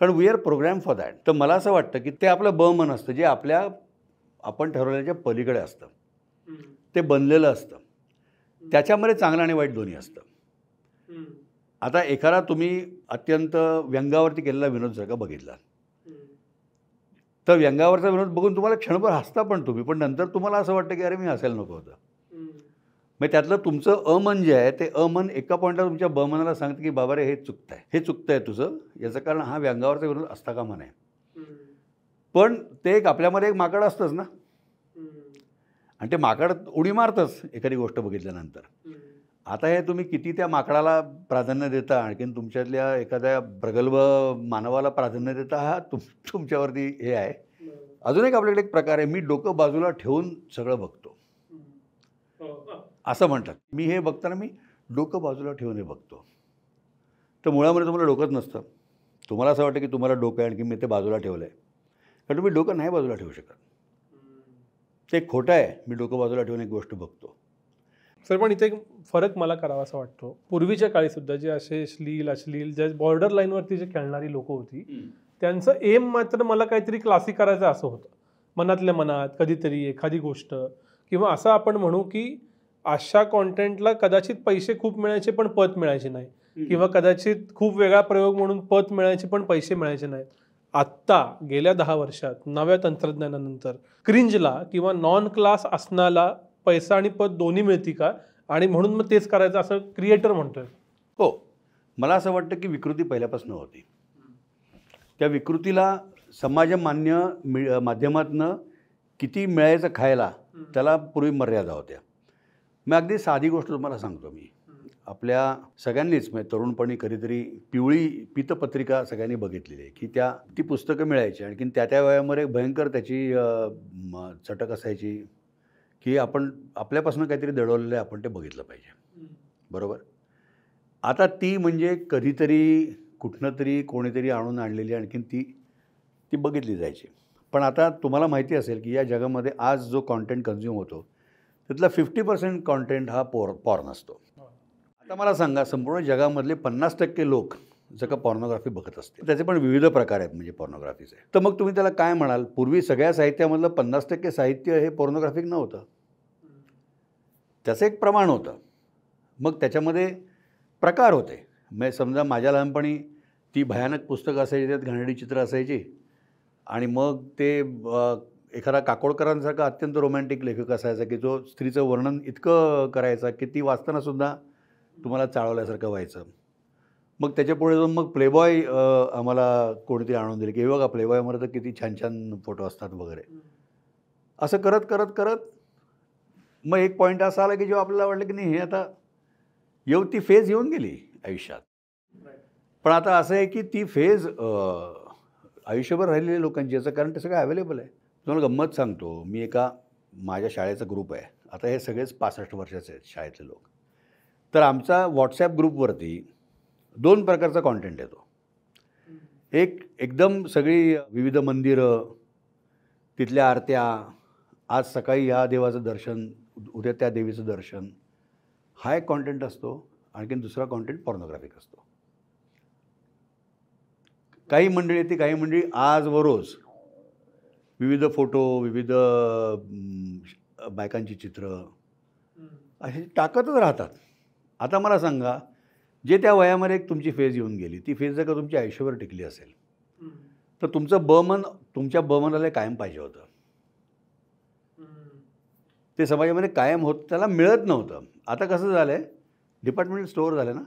कारण we are program for that. तर मला असं वाटतं की ते आपलं बमन असतं, जे आपण ठरवल्याच्या पलीकडे असतं, ते बनलेलं असतं, त्याच्यामध्ये चांगलं आणि वाईट दोन्ही असतं. आता एखादा तुम्ही अत्यंत व्यंगावरती केलेला विनोद जर का बघितला तर व्यंगावरचा विनोद बघून तुम्हाला क्षणभर हसता पण तुम्ही, पण नंतर तुम्हाला असं वाटतं की अरे मी हसायला नको होतं. मग त्यातलं तुमचं अमन जे आहे ते अमन एका पॉईंटला तुमच्या बमनाला सांगतं की बाबा रे हे चुकतं आहे, हे चुकतं आहे तुझं, याचं कारण हा व्यंगावरचा विनोद असता कामा नये. पण ते एक आपल्यामध्ये एक माकड असतंच ना, आणि ते माकड उडी मारतंच एखादी गोष्ट बघितल्यानंतर. आता हे तुम्ही किती त्या माकडाला प्राधान्य देता, आणखीन तुमच्यातल्या एखाद्या प्रगल्भ मानवाला प्राधान्य देता, हा तुमच्यावरती हे आहे. अजून एक आपल्याकडे एक प्रकार आहे, मी डोकं बाजूला ठेवून सगळं बघतो असं म्हणतात. मी हे बघताना मी डोकं बाजूला ठेवून हे बघतो. तर मुळामध्ये तुम्हाला डोकंच नसतं. तुम्हाला असं वाटतं की तुम्हाला डोकं आहे आणखी मी ते बाजूला ठेवलं आहे. कारण तुम्ही डोकं नाही बाजूला ठेवू शकत. ते खोटं आहे. मी डोकं बाजूला ठेवून एक गोष्ट बघतो. सर, पण इथे एक फरक मला करावासा वाटतो. पूर्वीच्या काळी सुद्धा जे असे अश्लील जे बॉर्डर लाईनवरती जे खेळणारी लोक होती, त्यांचं एम मात्र मला काहीतरी क्लासिक करायचं असं होतं. मनातल्या मनात कधीतरी एखादी गोष्ट, किंवा असं आपण म्हणू की अशा कॉन्टेंटला कदाचित पैसे खूप मिळायचे पण पत मिळायचे नाही, किंवा कदाचित खूप वेगळा प्रयोग म्हणून पत मिळायचे पण पैसे मिळायचे नाहीत. आत्ता गेल्या 10 वर्षात नव्या तंत्रज्ञानानंतर क्रिंजला किंवा नॉन क्लास असणाला पैसा आणि पद दोन्ही मिळती का, आणि म्हणून मग तेच करायचं असं क्रिएटर म्हणतोय? हो, मला असं वाटतं की विकृती पहिल्यापासून होती. त्या विकृतीला समाजमान्य माध्यमातनं किती मिळायचं खायला, त्याला पूर्वी मर्यादा होत्या. मी अगदी साधी गोष्ट तुम्हाला सांगतो. मी आपल्या सगळ्यांनीच म्हणजे तरुणपणी कधीतरी पिवळी पीतपत्रिका सगळ्यांनी बघितलेली आहे की ती पुस्तकं मिळायची, आणखीन त्या वयामध्ये भयंकर त्याची चटक असायची की आपण आपल्यापासून काहीतरी दडवलेलं आहे, आपण ते बघितलं पाहिजे. बरोबर. आता ती म्हणजे कधीतरी कुठनं तरी कोणीतरी आणलेली आणखीन ती बघितली जायची. पण आता तुम्हाला माहिती असेल की या जगामध्ये आज जो कॉन्टेंट कन्झ्युम होतो त्यातला 50% कॉन्टेंट हा पॉर्न असतो. आता मला सांगा, संपूर्ण जगामधले 50% लोक जर का पॉर्नोग्राफी बघत असते, त्याचे पण विविध प्रकार आहेत म्हणजे पॉर्नोग्राफीचे, तर मग तुम्ही त्याला काय म्हणाल? पूर्वी सगळ्या साहित्यामधलं 50% साहित्य हे पॉर्नोग्राफिक नव्हतं. त्याचं एक प्रमाण होतं. मग त्याच्यामध्ये प्रकार होते. म्हणजे समजा माझ्या लहानपणी ती भयानक पुस्तकं असायची, त्यात घाणेरडी चित्र असायची, आणि मग ते एखादा काकोडकरांसारखा अत्यंत रोमॅन्टिक लेखक असायचा की जो स्त्रीचं वर्णन इतकं करायचा की ती वाचतानासुद्धा तुम्हाला चाळवल्यासारखं व्हायचं. मग त्याच्यापुढे जाऊन मग प्लेबॉय आम्हाला कोणीतरी आणून दिले की हे बघा, प्लेबॉयमध्ये तर किती छान छान फोटो असतात वगैरे. असं करत करत करत मग एक पॉईंट असा आला की जेव्हा आपल्याला वाटलं की नाही, हे आता ती फेज येऊन गेली आयुष्यात. पण आता असं आहे की ती फेज आयुष्यभर राहिलेल्या लोकांची, याचं कारण ते सगळं अवेलेबल आहे. तुम्हाला गंमत सांगतो, मी माझ्या शाळेचा ग्रुप आहे. आता हे सगळेच 65 वर्षाचे आहेत शाळेतले लोक. तर आमचा व्हॉट्सॲप ग्रुपवरती 2 प्रकारचा कॉन्टेंट येतो. एक एकदम सगळी विविध मंदिरं, तिथल्या आरत्या, आज सकाळी या देवाचं दर्शन, उद्या त्या देवीचं दर्शन, हा एक कॉन्टेंट असतो. आणखीन दुसरा कॉन्टेंट पॉर्नोग्राफिक असतो. काही मंडळी येते, काही मंडळी आज व रोज विविध फोटो, विविध बायकांची चित्र अशी टाकतच राहतात. आता मला सांगा, जे त्या वयामध्ये एक तुमची फेज येऊन गेली, ती फेज जर का तुमच्या आयुष्यावर टिकली असेल तर तुमचं बमन तुमच्या बमनाला कायम पाहिजे होतं. ते समाजामध्ये कायम होत, त्याला मिळत नव्हतं. आता कसं झालं आहे, डिपार्टमेंटल स्टोअर झालं ना,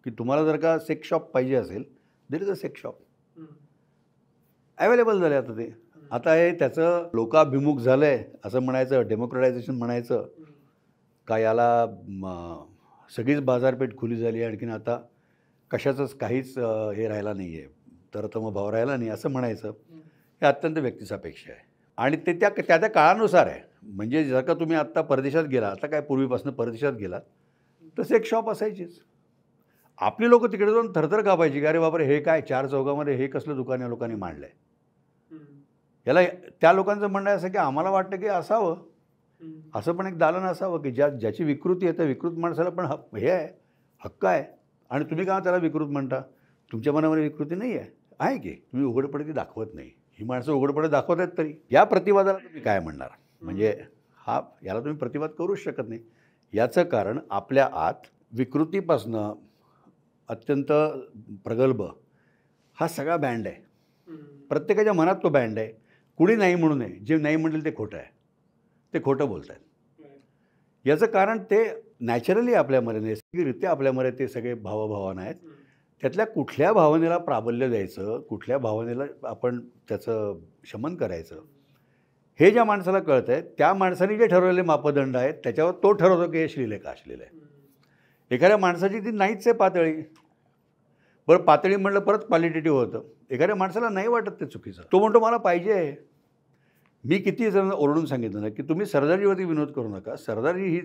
की तुम्हाला जर का सेक्स शॉप पाहिजे असेल, there is a sex shop available झाले. आता ते आता हे त्याचं लोकाभिमुख झालं आहे असं म्हणायचं, डेमोक्रेटायझेशन म्हणायचं का, याला सगळीच बाजारपेठ खुली झाली, आणखीन आता कशाचंच काहीच हे राहिला नाही आहे, तरतम भाव राहिला नाही असं म्हणायचं, हे अत्यंत व्यक्तिसापेक्ष आहे. आणि ते त्या काळानुसार आहे. म्हणजे जर का तुम्ही आत्ता परदेशात गेला, आता काय पूर्वीपासून परदेशात गेलात तर सेक्स शॉप असायचीच. आपली लोक तिकडे जाऊन थरथर कापायची की अरे बापरे, हे काय 4 चौघामध्ये हे कसलं दुकान या लोकांनी मांडलं आहे. याला त्या लोकांचं म्हणणं असं की आम्हाला वाटतं की असावं, असं पण एक दालन असावं की ज्याची विकृती आहे त्या विकृत माणसाला पण हे आहे, हक्क आहे. आणि तुम्ही का त्याला विकृत म्हणता? तुमच्या मनामध्ये विकृती नाही आहे की तुम्ही उघडपणे ती दाखवत नाही. ही माणसं उघडपणे दाखवत आहेत, तरी या प्रतिवादाला तुम्ही काय म्हणणार? म्हणजे याला तुम्ही प्रतिवाद करूच शकत नाही. याचं कारण आपल्या आत विकृतीपासनं अत्यंत प्रगल्भ हा सगळा बँड आहे. प्रत्येकाच्या मनात तो बँड आहे. कुणी नाही म्हणू नये, जे नाही म्हणेल ते खोटं आहे, ते खोटं बोलत आहेत. याचं कारण ते नॅचरली आपल्यामध्ये, नैसर्गिकरित्या आपल्यामध्ये ते सगळे भावभावना आहेत. त्यातल्या कुठल्या भावनेला प्राबल्य द्यायचं, कुठल्या भावनेला आपण त्याचं शमन करायचं, हे ज्या माणसाला कळतं आहे, त्या माणसाने जे ठरवलेले मापदंड आहेत त्याच्यावर तो ठरवतो की हे श्लील आहे का अश्लील आहे. एखाद्या माणसाची ती नाहीच आहे पातळी. बरं पातळी म्हणलं परत क्वालिटेटिव्ह होतं. एखाद्या माणसाला नाही वाटत ते चुकीचं, तो म्हणतो मला पाहिजे आहे. मी किती जण ओरडून सांगितलं ना की तुम्ही सरदारजीवरती विनोद करू नका. सरदारजी ही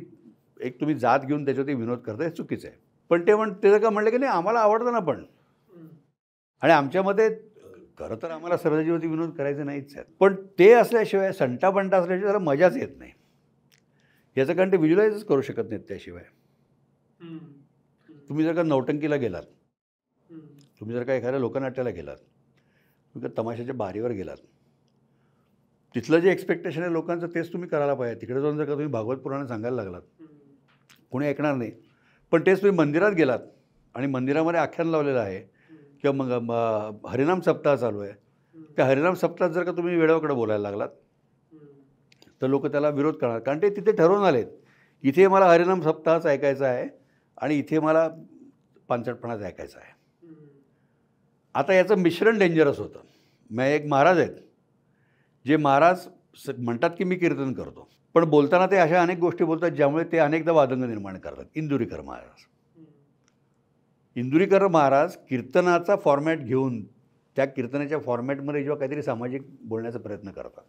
एक तुम्ही जात घेऊन त्याच्यावरती विनोद करता हे चुकीचं आहे. पण ते जर का म्हणलं की नाही आम्हाला आवडतं ना पण, आणि आमच्यामध्ये खरं तर आम्हाला सरदारजीवरती विनोद करायचे नाहीच आहेत, पण ते असल्याशिवाय संटापंटा असल्याशिवाय त्याला मजाच येत नाही. याचं कारण ते व्हिज्युअलाइजच करू शकत नाहीत त्याशिवाय. तुम्ही जर का नौटंकीला गेलात, तुम्ही जर का एखाद्या लोकनाट्याला गेलात, तुम्ही तमाशाच्या बारीवर गेलात, तिथलं जे एक्सपेक्टेशन आहे लोकांचं तेच तुम्ही करायला पाहिजे. तिकडे जाऊन जर का तुम्ही भागवत पुराण सांगायला लागलात, कोणी ऐकणार नाही. पण तेच तुम्ही मंदिरात गेलात आणि मंदिरामध्ये आख्यान लावलेलं आहे किंवा मग हरिनाम सप्ताह चालू आहे, त्या हरिनाम सप्ताहात जर का तुम्ही वेळेकडे बोलायला लागलात तर लोक त्याला विरोध करणार. कारण ते तिथे ठरवून आलेत, इथे मला हरिनाम सप्ताहच ऐकायचा आहे आणि इथे मला पांचटपणाच ऐकायचा आहे. आता याचं मिश्रण डेंजरस होतं. एक महाराज आहेत जे महाराज म्हणतात की मी कीर्तन करतो, पण बोलताना ते अशा अनेक गोष्टी बोलतात ज्यामुळे ते अनेकदा वादंग निर्माण करतात. इंदुरीकर महाराज कीर्तनाचा फॉर्मॅट घेऊन त्या कीर्तनाच्या फॉर्मॅटमध्ये जेव्हा काहीतरी सामाजिक बोलण्याचा प्रयत्न करतात,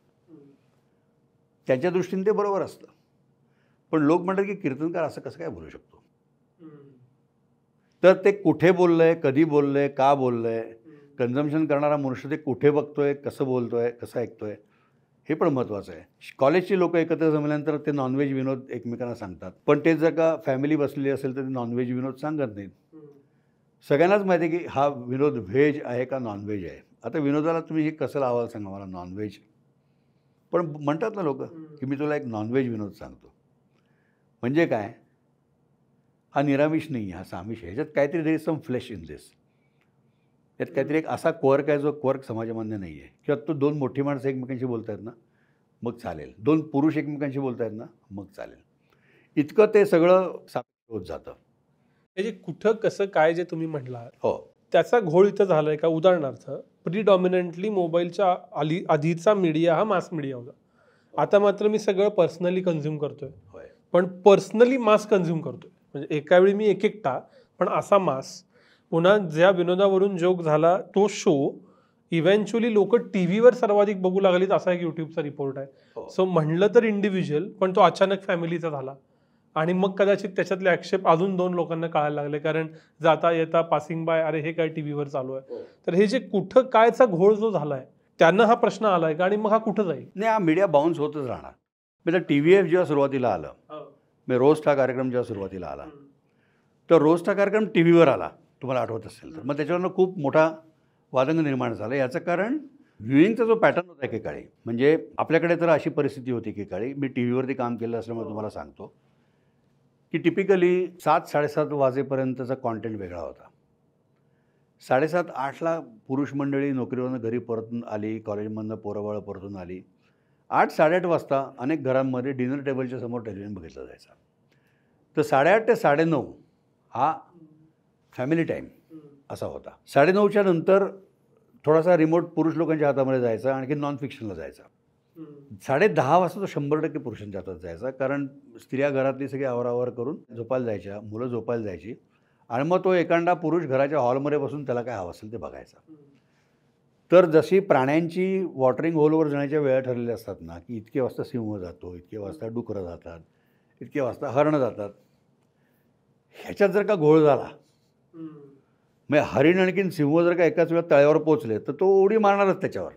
त्यांच्या दृष्टीने ते बरोबर असतं. पण लोक म्हणतात की कीर्तनकार असं कसं काय बोलू शकतो. तर ते कुठे बोललंय, कधी बोललंय, का बोललंय, कन्झम्पशन करणारा मनुष्य ते कुठे बघतोय, कसं बोलतोय, कसं ऐकतोय, हे पण महत्त्वाचं आहे. कॉलेजची लोक एकत्र जमल्यानंतर ते नॉनव्हेज विनोद एकमेकांना सांगतात, पण ते जर का फॅमिली बसलेली असेल तर ते नॉनव्हेज विनोद सांगत नाहीत. सगळ्यांनाच माहिती आहे की हा विनोद व्हेज आहे का नॉनव्हेज आहे. आता विनोदाला तुम्ही हे कसं लावाल सांगा मला, नॉनव्हेज. पण म्हणतात ना लोक की मी तुला एक नॉनव्हेज विनोद सांगतो. म्हणजे काय, हा निरामिष नाही, हा सामिष आहे. ह्याच्यात काहीतरी there is some flesh in this. यात काहीतरी एक असा क्वर्क आहे जो क्वर्क समाजामध्ये नाही आहे. किंवा तो दोन मोठी माणसं एकमेकांशी बोलत आहेत ना मग चालेल, दोन पुरुष एकमेकांशी बोलत आहेत ना मग चालेल. इतकं ते सगळं सापेक्ष होत जातं. हे जे कुठं कसं काय जे तुम्ही म्हटलात, हो, त्याचा घोळ इथं झालाय का? उदाहरणार्थ प्रिडॉमिनंटली मोबाईलच्या आधीचा मीडिया हा मास मीडिया होता. आता मात्र मी सगळं पर्सनली कन्झ्युम करतोय, होय. पण पर्सनली मास कन्झ्युम करतोय. म्हणजे एका वेळी मी एकटा, पण असा मास. पुन्हा ज्या विनोदावरून जोक झाला तो शो इव्हेंच्युअली लोक टी व्हीवर सर्वाधिक बघू लागलीत, असा एक यूट्यूबचा रिपोर्ट आहे. सो म्हणलं तर इंडिव्हिज्युअल, पण तो अचानक फॅमिलीचा झाला. आणि मग कदाचित त्याच्यातले आक्षेप अजून 2 लोकांना कळायला लागले, कारण जाता येता पासिंग बाय अरे हे काय टी व्हीवर चालू आहे. तर हे जे कुठं कायचा घोळ जो झालाय त्यांना हा प्रश्न आलाय का, आणि मग हा कुठं जाईल? नाही, हा मीडिया बाउन्स होतच राहणार. म्हणजे TVF जेव्हा सुरुवातीला आलं, मी रोस्ट हा कार्यक्रम जेव्हा सुरुवातीला आला, तर रोस्ट हा कार्यक्रम टी व्हीवर आला, तुम्हाला आठवत असेल तर. मग त्याच्यावरनं खूप मोठा वादंग निर्माण झाला. याचं कारण व्ह्युईंगचा जो पॅटर्न होता एकेकाळी, म्हणजे आपल्याकडे तर अशी परिस्थिती होती एकेकाळी, मी टी व्हीवरती काम केलं असल्यामुळे तुम्हाला सांगतो की टिपिकली 7-7:30 वाजेपर्यंतचा कॉन्टेंट वेगळा होता. 7:30-8ला पुरुष मंडळी नोकरीवरनं घरी परतून आली, कॉलेजमधनं पोरंबाळं परतून आली. 8-8:30 वाजता अनेक घरांमध्ये डिनर टेबलच्या समोर टेलिव्हिजन बघितलं जायचं. तर 8:30 ते 9:30 हा फॅमिली टाईम असा होता. 9:30च्या नंतर थोडासा रिमोट पुरुष लोकांच्या हातामध्ये जायचा, आणखी नॉन फिक्शनला जायचा. 10:30 वाजता तो 100% पुरुषांच्या हातात जायचा, कारण स्त्रिया घरातली सगळी आवरावर करून झोपायला जायच्या, मुलं झोपायला जायची, आणि मग तो एखादा पुरुष घराच्या हॉलमध्ये बसून त्याला काय हवं असेल ते बघायचा. तर जशी प्राण्यांची वॉटरिंग होलवर जाण्याच्या वेळा ठरलेल्या असतात ना, की इतके वाजता सिंह जातो, इतके वाजता डुकरं जातात, इतके वाजता हरणं जातात, ह्याच्यात जर का घोळ झाला, मग हरिण आणखीन सिंह जर का एकाच वेळा तळ्यावर पोचले तर तो उडी मारणारच त्याच्यावर.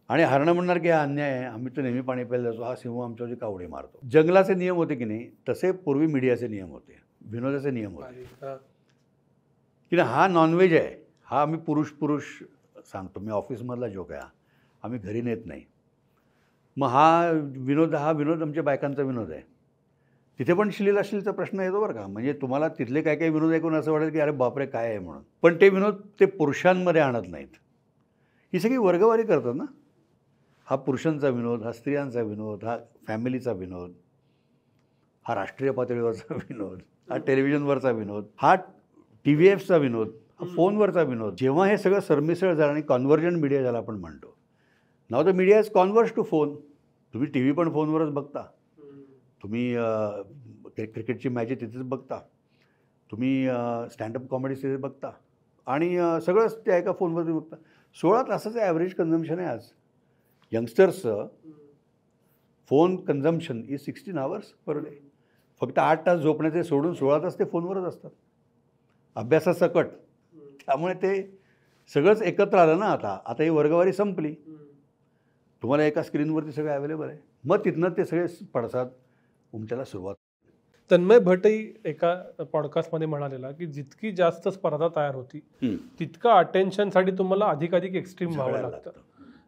आणि हरणं म्हणणार की हा अन्याय आहे, आम्ही तर नेहमी पाणी प्यायला जातो, हा सिंह आमच्यावरती का उडी मारतो. जंगलाचे नियम होते की नाही, तसे पूर्वी मीडियाचे नियम होते, विनोदाचे नियम होते की ना, हा नॉनव्हेज आहे, हा आम्ही पुरुष सांगतो, मी ऑफिसमधला जोक आहे, आम्ही घरी नेत नाही. मग हा विनोद आमच्या बायकांचा विनोद आहे. तिथे पण अश्लीलचा प्रश्न येतो बरं का. म्हणजे तुम्हाला तिथले काय काय विनोद ऐकून असं वाटेल की अरे बापरे काय आहे म्हणून, पण ते विनोद ते पुरुषांमध्ये आणत नाहीत. ही सगळी वर्गवारी करतात ना. हा पुरुषांचा विनोद, हा स्त्रियांचा विनोद, हा फॅमिलीचा विनोद, हा राष्ट्रीय पातळीवरचा विनोद, हा टेलिव्हिजनवरचा विनोद, हा TVFचा विनोद, हा फोनवरचा विनोद. जेव्हा हे सगळं सरमिसळ झालं आणि कॉन्व्हर्जंट मीडिया ज्याला आपण म्हणतो, नाव the media is converge to phone. तुम्ही TV पण फोनवरच बघता, तुम्ही क्रिकेटची मॅच तिथेच बघता, तुम्ही स्टँडअप कॉमेडी सिरीज बघता आणि सगळंच त्या एका फोनवरती बघता. 16 तासाचं ॲव्हरेज कन्झम्पशन आहे आज यंगस्टर्सचं. Phone consumption is 16 hours per day. फक्त 8 तास झोपण्याचे सोडून 16 तास ते फोनवरच असतात अभ्यासासकट. त्यामुळे ते सगळंच एकत्र आलं ना. आता ही वर्गवारी संपली. तुम्हाला एका स्क्रीनवरती सगळं अवेलेबल आहे. मग तिथनं ते सगळे पडसाद उमटायला सुरुवात. तन्मय भटही एका पॉडकास्टमध्ये म्हणालेला की जितकी जास्त स्पर्धा तयार होती तितकं अटेन्शनसाठी तुम्हाला अधिकाधिक एक्स्ट्रीम व्हावं लागतं.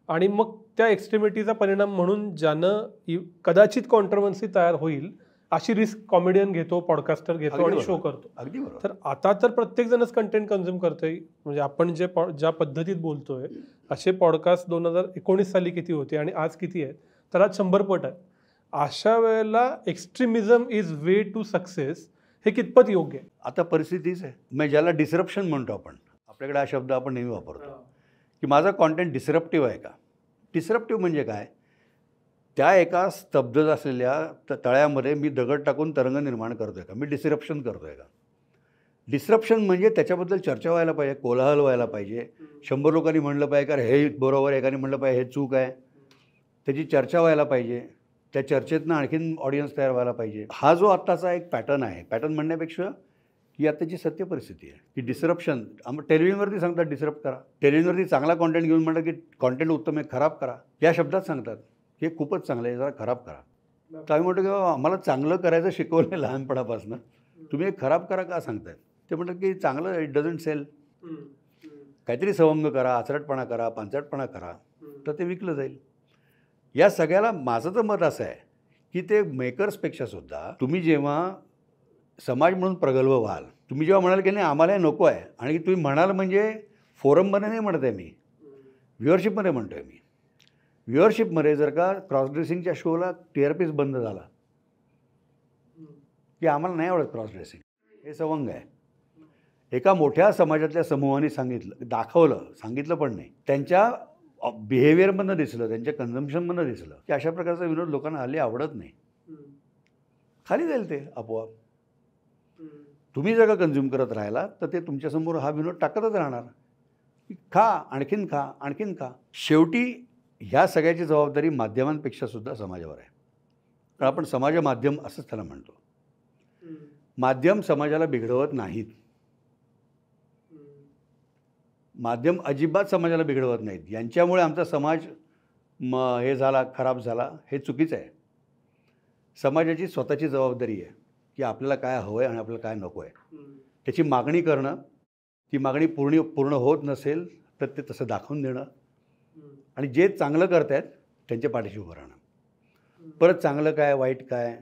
आणि मग त्या एक्स्ट्रीमिटीचा परिणाम म्हणून ज्यानं कदाचित कॉन्ट्रोवर्सी तयार होईल अशी रिस्क कॉमेडियन घेतो, पॉडकास्टर घेतो आणि शो करतो. अगदी बरोबर. तर आता तर प्रत्येक जणच कंटेंट कन्झ्युम करतोय. म्हणजे आपण ज्या पद्धतीत बोलतोय असे पॉडकास्ट 2019 साली किती होते आणि आज किती आहेत, तर आज 100 पट आहे. अशा वेळेला extremism is way to success हे कितपत योग्य आहे? आता परिस्थितीच आहे. मग ज्याला डिसरप्शन म्हणतो आपण, आपल्याकडे हा शब्द आपण नेहमी वापरतो की माझा कॉन्टेंट डिसरप्टिव्ह आहे का. डिसरप्टिव्ह म्हणजे काय? त्या एका स्तब्ध असलेल्या तळ्यामध्ये मी दगड टाकून तरंग निर्माण करतो आहे का? मी डिसरप्शन करतो आहे का? डिसरप्शन म्हणजे त्याच्याबद्दल चर्चा व्हायला पाहिजे, कोलाहल व्हायला पाहिजे. 100 लोकांनी म्हणलं पाहिजे का हे बरोबर आहे, एकाने म्हणलं पाहिजे हे चूक आहे. त्याची चर्चा व्हायला पाहिजे. त्या चर्चेतनं आणखीन ऑडियन्स तयार व्हायला पाहिजे. हा जो आत्ताचा एक पॅटर्न आहे, पॅटर्न म्हणण्यापेक्षा ही आत्ताची सत्य परिस्थिती आहे की डिसरप्शन. टेलिव्हिजनवरती सांगतात डिसरप्ट करा. टेलिव्हिजनवरती चांगला कॉन्टेंट घेऊन म्हणतात की कॉन्टेंट उत्तम आहे, खराब करा. या शब्दात सांगतात हे खूपच चांगलं आहे, जरा खराब करा. तर आम्ही म्हणतो की आम्हाला चांगलं करायचं शिकवलं आहे लहानपणापासून, तुम्ही हे खराब करा का सांगताय? ते म्हणतात की चांगलं इट डझंट सेल. काहीतरी सवंग करा, आचरटपणा करा, पांचटपणा करा, तर ते विकलं जाईल. या सगळ्याला माझं तर मत असं आहे की ते मेकर्सपेक्षा सुद्धा तुम्ही जेव्हा समाज म्हणून प्रगल्भ व्हाल, तुम्ही जेव्हा म्हणाल की नाही आम्हाला हे नको आहे, आणि तुम्ही म्हणाल म्हणजे फोरममध्ये नाही म्हणत आहे मी, व्ह्युअरशिपमध्ये म्हणतो आहे मी. व्ह्युअरशिपमध्ये जर का क्रॉस ड्रेसिंगच्या शोला TRPच बंद झाला की आम्हाला नाही आवडत क्रॉस ड्रेसिंग, हे सवंग आहे. एका मोठ्या समाजातल्या समूहाने सांगितलं पण नाही, त्यांच्या बिहेवियरमधनं दिसलं, त्यांच्या कन्झम्पशनमधनं दिसलं की अशा प्रकारचा विनोद लोकांना हल्ली आवडत नाही. खाली जाईल ते आपोआप. तुम्ही जर का कन्झ्युम करत राहिला तर ते तुमच्यासमोर हा विनोद टाकतच राहणार की खा, आणखीन खा, आणखीन खा. शेवटी ह्या सगळ्याची जबाबदारी माध्यमांपेक्षा सुद्धा समाजावर आहे. कारण आपण समाज माध्यम असंच त्याला म्हणतो. माध्यम समाजाला बिघडवत नाहीत. माध्यम अजिबात समाजाला बिघडवत नाहीत. यांच्यामुळे आमचा समाज हे झाला, खराब झाला, हे चुकीचं आहे. समाजाची स्वतःची जबाबदारी आहे की आपल्याला काय हवं आहे आणि आपल्याला काय नको आहे त्याची मागणी करणं. ती मागणी पूर्ण होत नसेल तर ते तसं दाखवून देणं, आणि जे चांगलं करत आहेत त्यांच्या पाठीशी उभं राहणं. परत चांगलं काय, वाईट काय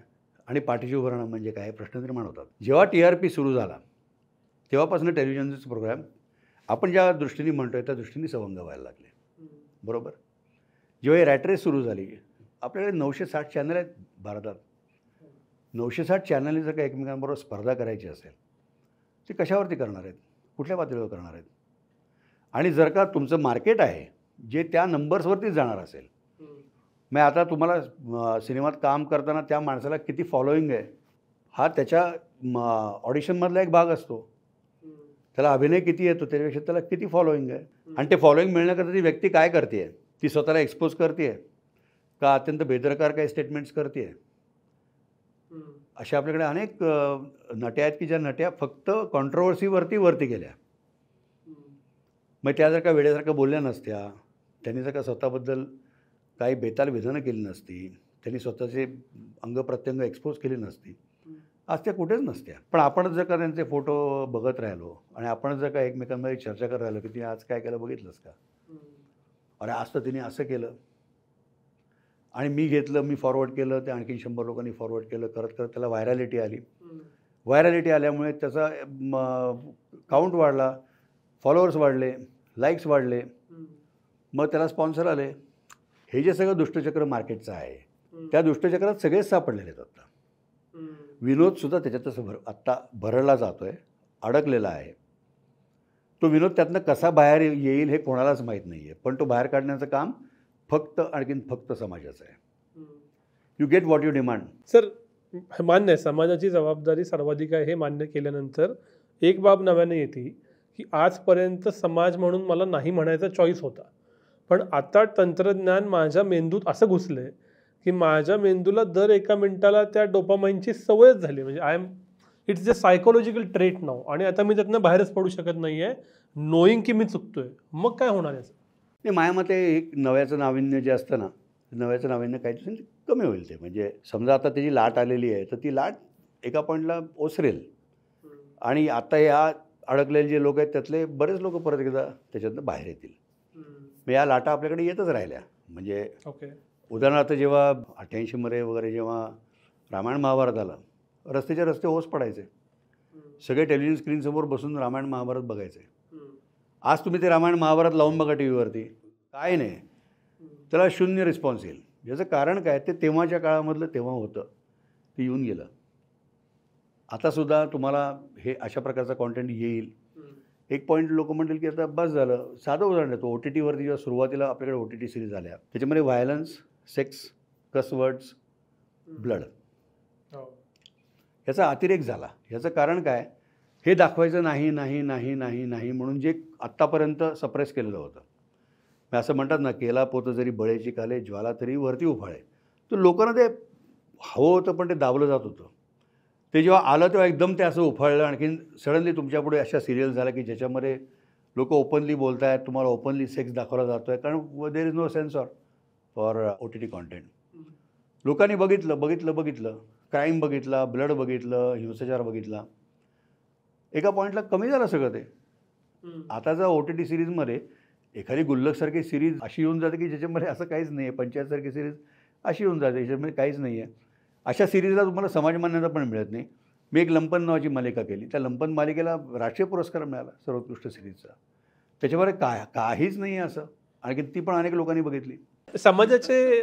आणि पाठीशी उभं राहणं म्हणजे काय, प्रश्न निर्माण होतात. जेव्हा TRP सुरू झाला तेव्हापासून टेलिव्हिजनचे प्रोग्राम आपण ज्या दृष्टीने म्हणतो आहे त्या दृष्टीने सवंग व्हायला लागले. बरोबर. जेव्हा ही रॅट रेस सुरू झाली, आपल्याकडे 960 चॅनल आहेत भारतात. 960 चॅनलने जर का एकमेकांबरोबर स्पर्धा करायची असेल ते कशावरती करणार आहेत, कुठल्या पातळीवर करणार आहेत? आणि जर का तुमचं मार्केट आहे जे त्या नंबर्सवरतीच जाणार असेल, मग आता तुम्हाला सिनेमात काम करताना त्या माणसाला किती फॉलोईंग आहे हा त्याच्या ऑडिशनमधला एक भाग असतो. त्याला अभिनय किती येतो त्याच्यापेक्षा त्याला किती फॉलोईंग आहे, आणि ते फॉलोईंग मिळण्याकरता ती व्यक्ती काय करते आहे, ती स्वतःला एक्सपोज करते आहे का अत्यंत बेदरकार काही स्टेटमेंट्स करते आहे. अशा आपल्याकडे अनेक नट्या आहेत की ज्या नट्या फक्त कॉन्ट्रोवर्सीवरती गेल्या. मग त्या जर का वेळेसारखं बोलल्या नसत्या, त्यांनी जर का स्वतःबद्दल काही बेताल विधानं केली नसती, त्यांनी स्वतःचे अंगप्रत्यंग एक्सपोज केली नसती, आज त्या कुठेच नसत्या. पण आपणच जर का त्यांचे फोटो बघत राहिलो आणि आपणच जर का एकमेकांमध्ये चर्चा करत राहिलो की तिने आज काय केलं बघितलंस का, अरे आज तर तिने असं केलं आणि मी घेतलं, मी फॉरवर्ड केलं, ते आणखीन 100 लोकांनी फॉरवर्ड केलं, करत करत त्याला व्हायरॅलिटी आली. व्हायरॅलिटी आल्यामुळे त्याचा काउंट वाढला, फॉलोअर्स वाढले, लाईक्स वाढले, मग त्याला स्पॉन्सर आले. हे जे सगळं दुष्टचक्र मार्केटचं आहे त्या दुष्टचक्रात सगळेच सापडलेले आहेत. आता विनोदसुद्धा त्याच्यातच आत्ता भरडला जातो आहे, अडकलेला आहे. तो विनोद त्यातनं कसा बाहेर येईल हे कोणालाच माहीत नाही आहे, पण तो बाहेर काढण्याचं काम फक्त आणखीन फक्त समाजाचं आहे. You get what you demand. Sir, मान्य आहे, समाजाची जबाबदारी सर्वाधिक आहे हे मान्य केल्यानंतर एक बाब नव्याने येते की आजपर्यंत समाज म्हणून मला नाही म्हणायचा चॉईस होता, पण आता तंत्रज्ञान माझ्या मेंदूत असं घुसलंय की माझ्या मेंदूला दर एका मिनिटाला त्या डोपामाइनची सवयच झाली. म्हणजे I am it's a psychological trait नाव, आणि आता मी त्यातनं बाहेरच पडू शकत नाहीये नोईंग की मी चुकतोय. मग काय होणार याचं? नाही, माझ्या मते एक नव्याचं नाविन्य जे असतं ना, नव्याचं नाविन्य काही दिवसांनी कमी होईल. ते म्हणजे समजा आता त्याची लाट आलेली आहे, तर ती लाट एका पॉईंटला ओसरेल आणि आता या अडकलेले जे लोक आहेत त्यातले बरेच लोक परत एकदा त्याच्यातनं बाहेर येतील. मग या लाटा आपल्याकडे येतच राहिल्या. म्हणजे ओके. उदाहरणार्थ जेव्हा 88मध्ये वगैरे जेव्हा रामायण महाभारत आलं, रस्त्याच्या रस्ते ओस पडायचे, सगळे टेलिव्हिजन स्क्रीनसमोर बसून रामायण महाभारत बघायचे. आज तुम्ही ते रामायण महाभारत लावून बघा टी व्हीवरती, काय नाही, त्याला शून्य रिस्पॉन्स येईल. याचं कारण काय, ते तेव्हाच्या काळामधलं तेव्हा होतं, ते येऊन गेलं. आतासुद्धा तुम्हाला हे अशा प्रकारचा कॉन्टेंट येईल. एक पॉईंट लोक म्हणतील की आता बस झालं. साधं उदाहरण देतो, OTTवरती जेव्हा सुरुवातीला आपल्याकडे OTT सिरीज आल्या, त्याच्यामध्ये व्हायलन्स, सेक्स, कस वर्ड्स, ब्लड याचा अतिरेक झाला. याचं कारण काय, हे दाखवायचं नाही नाही नाही नाही नाही म्हणून जे आत्तापर्यंत सप्रेस केलेलं होतं. मी असं म्हणतात ना, केला पोतं जरी बळेची काले, ज्वाला तरी वरती उफाळे. तर लोकांना ते हवं होतं पण ते दाबलं जात होतं. ते जेव्हा आलं तेव्हा एकदम ते असं उफाळलं. आणखीन सडनली तुमच्यापुढे अशा सिरियल झाल्या की ज्याच्यामध्ये लोक ओपनली बोलत आहेत, तुम्हाला ओपनली सेक्स दाखवला जातो आहे, कारण there is no censor for OTT content. लोकांनी बघितलं क्राईम बघितला, ब्लड बघितलं, हिंसाचार बघितला. एका पॉईंटला कमी झालं सगळं ते. आताचा OTT सिरीजमध्ये एखादी गुल्लकसारखी सिरीज अशी येऊन जाते की ज्याच्यामध्ये असं काहीच नाही आहे. पंचायतसारखी सिरीज अशी येऊन जाते, याच्यामध्ये काहीच नाही आहे. अशा सिरीजला तुम्हाला समाजमान्यता पण मिळत नाही. मी एक लंपन नावाची मालिका केली, त्या लंपन मालिकेला राष्ट्रीय पुरस्कार मिळाला सर्वोत्कृष्ट सिरीजचा. त्याच्यामध्ये काहीच नाही आहे असं, आणखी ती पण अनेक लोकांनी बघितली. समाजाचे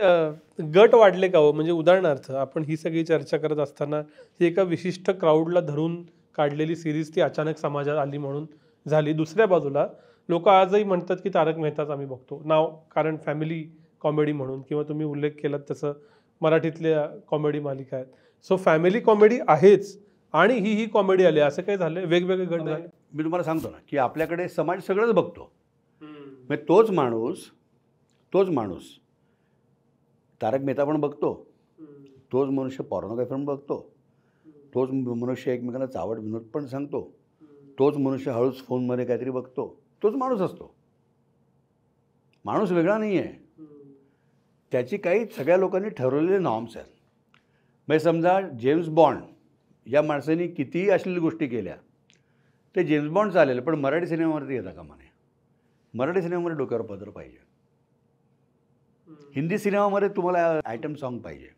गट वाढले का हो? म्हणजे उदाहरणार्थ आपण ही सगळी चर्चा करत असताना ही एका विशिष्ट क्राऊडला धरून काढलेली सिरीज ती अचानक समाजात आली म्हणून झाली. दुसऱ्या बाजूला लोक आजही म्हणतात की तारक मेहताच आम्ही बघतो नाव, कारण फॅमिली कॉमेडी म्हणून, किंवा तुम्ही उल्लेख केलात तसं मराठीतल्या कॉमेडी मालिका आहेत. सो फॅमिली कॉमेडी आहेच आणि ही कॉमेडी आली, असं काय झालं? वेगवेगळे गट झाले. मी तुम्हाला सांगतो ना की आपल्याकडे समाज सगळंच बघतो. मग तोच माणूस तारक मेहता पण बघतो, तोच मनुष्य पॉर्नोग्राफी पण बघतो, तोच मनुष्य एकमेकांना चावट विनोद पण सांगतो, तोच मनुष्य हळूच फोनमध्ये काहीतरी बघतो. तोच माणूस असतो. माणूस वेगळा नाही आहे. त्याची काही सगळ्या लोकांनी ठरवलेले नॉर्म्स आहेत. म्हणजे समजा जेम्स बॉन्ड या माणसाने कितीही अश्लील गोष्टी केल्या, ते जेम्स बॉन्ड चालेल, पण मराठी सिनेमावरती येता कामा नये. मराठी सिनेमामध्ये डोक्यावर पदर पाहिजे. हिंदी सिनेमामध्ये तुम्हाला आयटम सॉन्ग पाहिजे,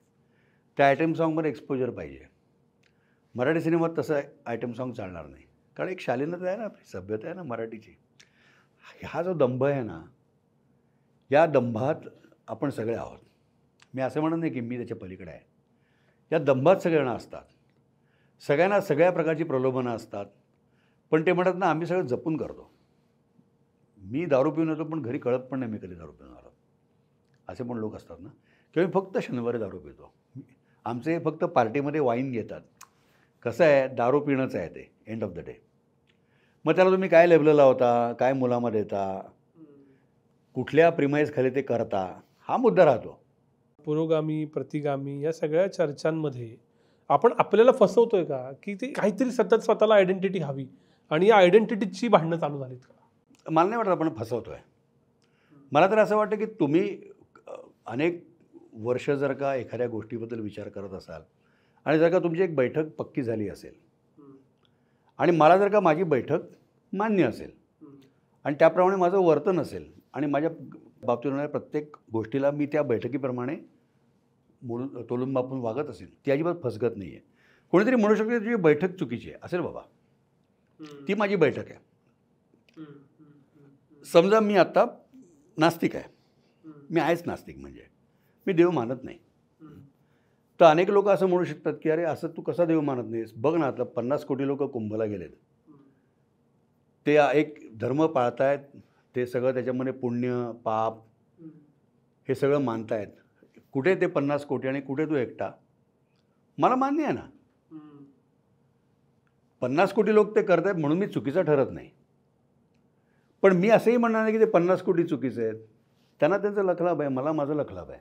त्या आयटम सॉन्गमध्ये एक्सपोजर पाहिजे. मराठी सिनेमात तसं आयटम सॉन्ग चालणार नाही, कारण एक शालीनता आहे ना, आपली सभ्यता आहे ना मराठीची. हा जो दंभ आहे ना, या दंभात आपण सगळे आहोत. मी असं म्हणत नाही की मी त्याच्या पलीकडे आहे. या दंभात सगळ्यांना असतात, सगळ्यांना सगळ्या प्रकारची प्रलोभनं असतात. पण ते म्हणतात ना, आम्ही सगळं जपून करतो. मी दारू पिऊन येतो पण घरी कळत पण नाही मी कधी दारू पिऊन आलो, असे पण लोक असतात ना. किंवा मी फक्त शनिवारी दारू पितो. आमचे फक्त पार्टीमध्ये वाईन घेतात. कसं आहे, दारू पिणंच आहे ते एंड ऑफ द डे. मग त्याला तुम्ही काय लेबल लावता, काय मुलामध्ये देता, कुठल्या प्रिमाईज खाली ते करता, हा मुद्दा राहतो. पुरोगामी, प्रतिगामी या सगळ्या चर्चांमध्ये आपण आपल्याला फसवतोय का, की ते काहीतरी सतत स्वतःला आयडेंटिटी हवी आणि या आयडेंटिटीची भांडणं चालू झालीत का? मला नाही वाटत आपण फसवतो आहे. मला तर असं वाटतं की तुम्ही अनेक वर्ष जर का एखाद्या गोष्टीबद्दल विचार करत असाल आणि जर का तुमची एक बैठक पक्की झाली असेल आणि मला जर का माझी बैठक मान्य असेल आणि त्याप्रमाणे माझं वर्तन असेल आणि माझ्या बाबतीत होणाऱ्या प्रत्येक गोष्टीला मी त्या बैठकीप्रमाणे तोलून मापून वागत असेल, ती अजिबात फसगत नाही आहे. कोणीतरी म्हणू शकतो तुझी बैठक चुकीची आहे. असेल बाबा, ती माझी बैठक आहे. समजा मी आत्ता नास्तिक आहे, मी आहेच नास्तिक, म्हणजे मी देव मानत नाही. तर अनेक लोक असं म्हणू शकतात की अरे असं तू कसा देव मानत नाहीस, बघ ना आता 50 कोटी लोक कुंभला गेलेत, ते एक धर्म पाळतायत, ते सगळं त्याच्यामध्ये पुण्य पाप हे सगळं मानतायत. कुठे ते 50 कोटी आणि कुठे तू एकटा? मला मान्य आहे ना. 50 कोटी लोक ते करत आहेत म्हणून मी चुकीचा ठरत नाही. पण मी असंही म्हणणार नाही की ते 50 कोटी चुकीचे आहेत. त्यांना त्यांचं लखलाभ आहे, मला माझं लखलाभ आहे.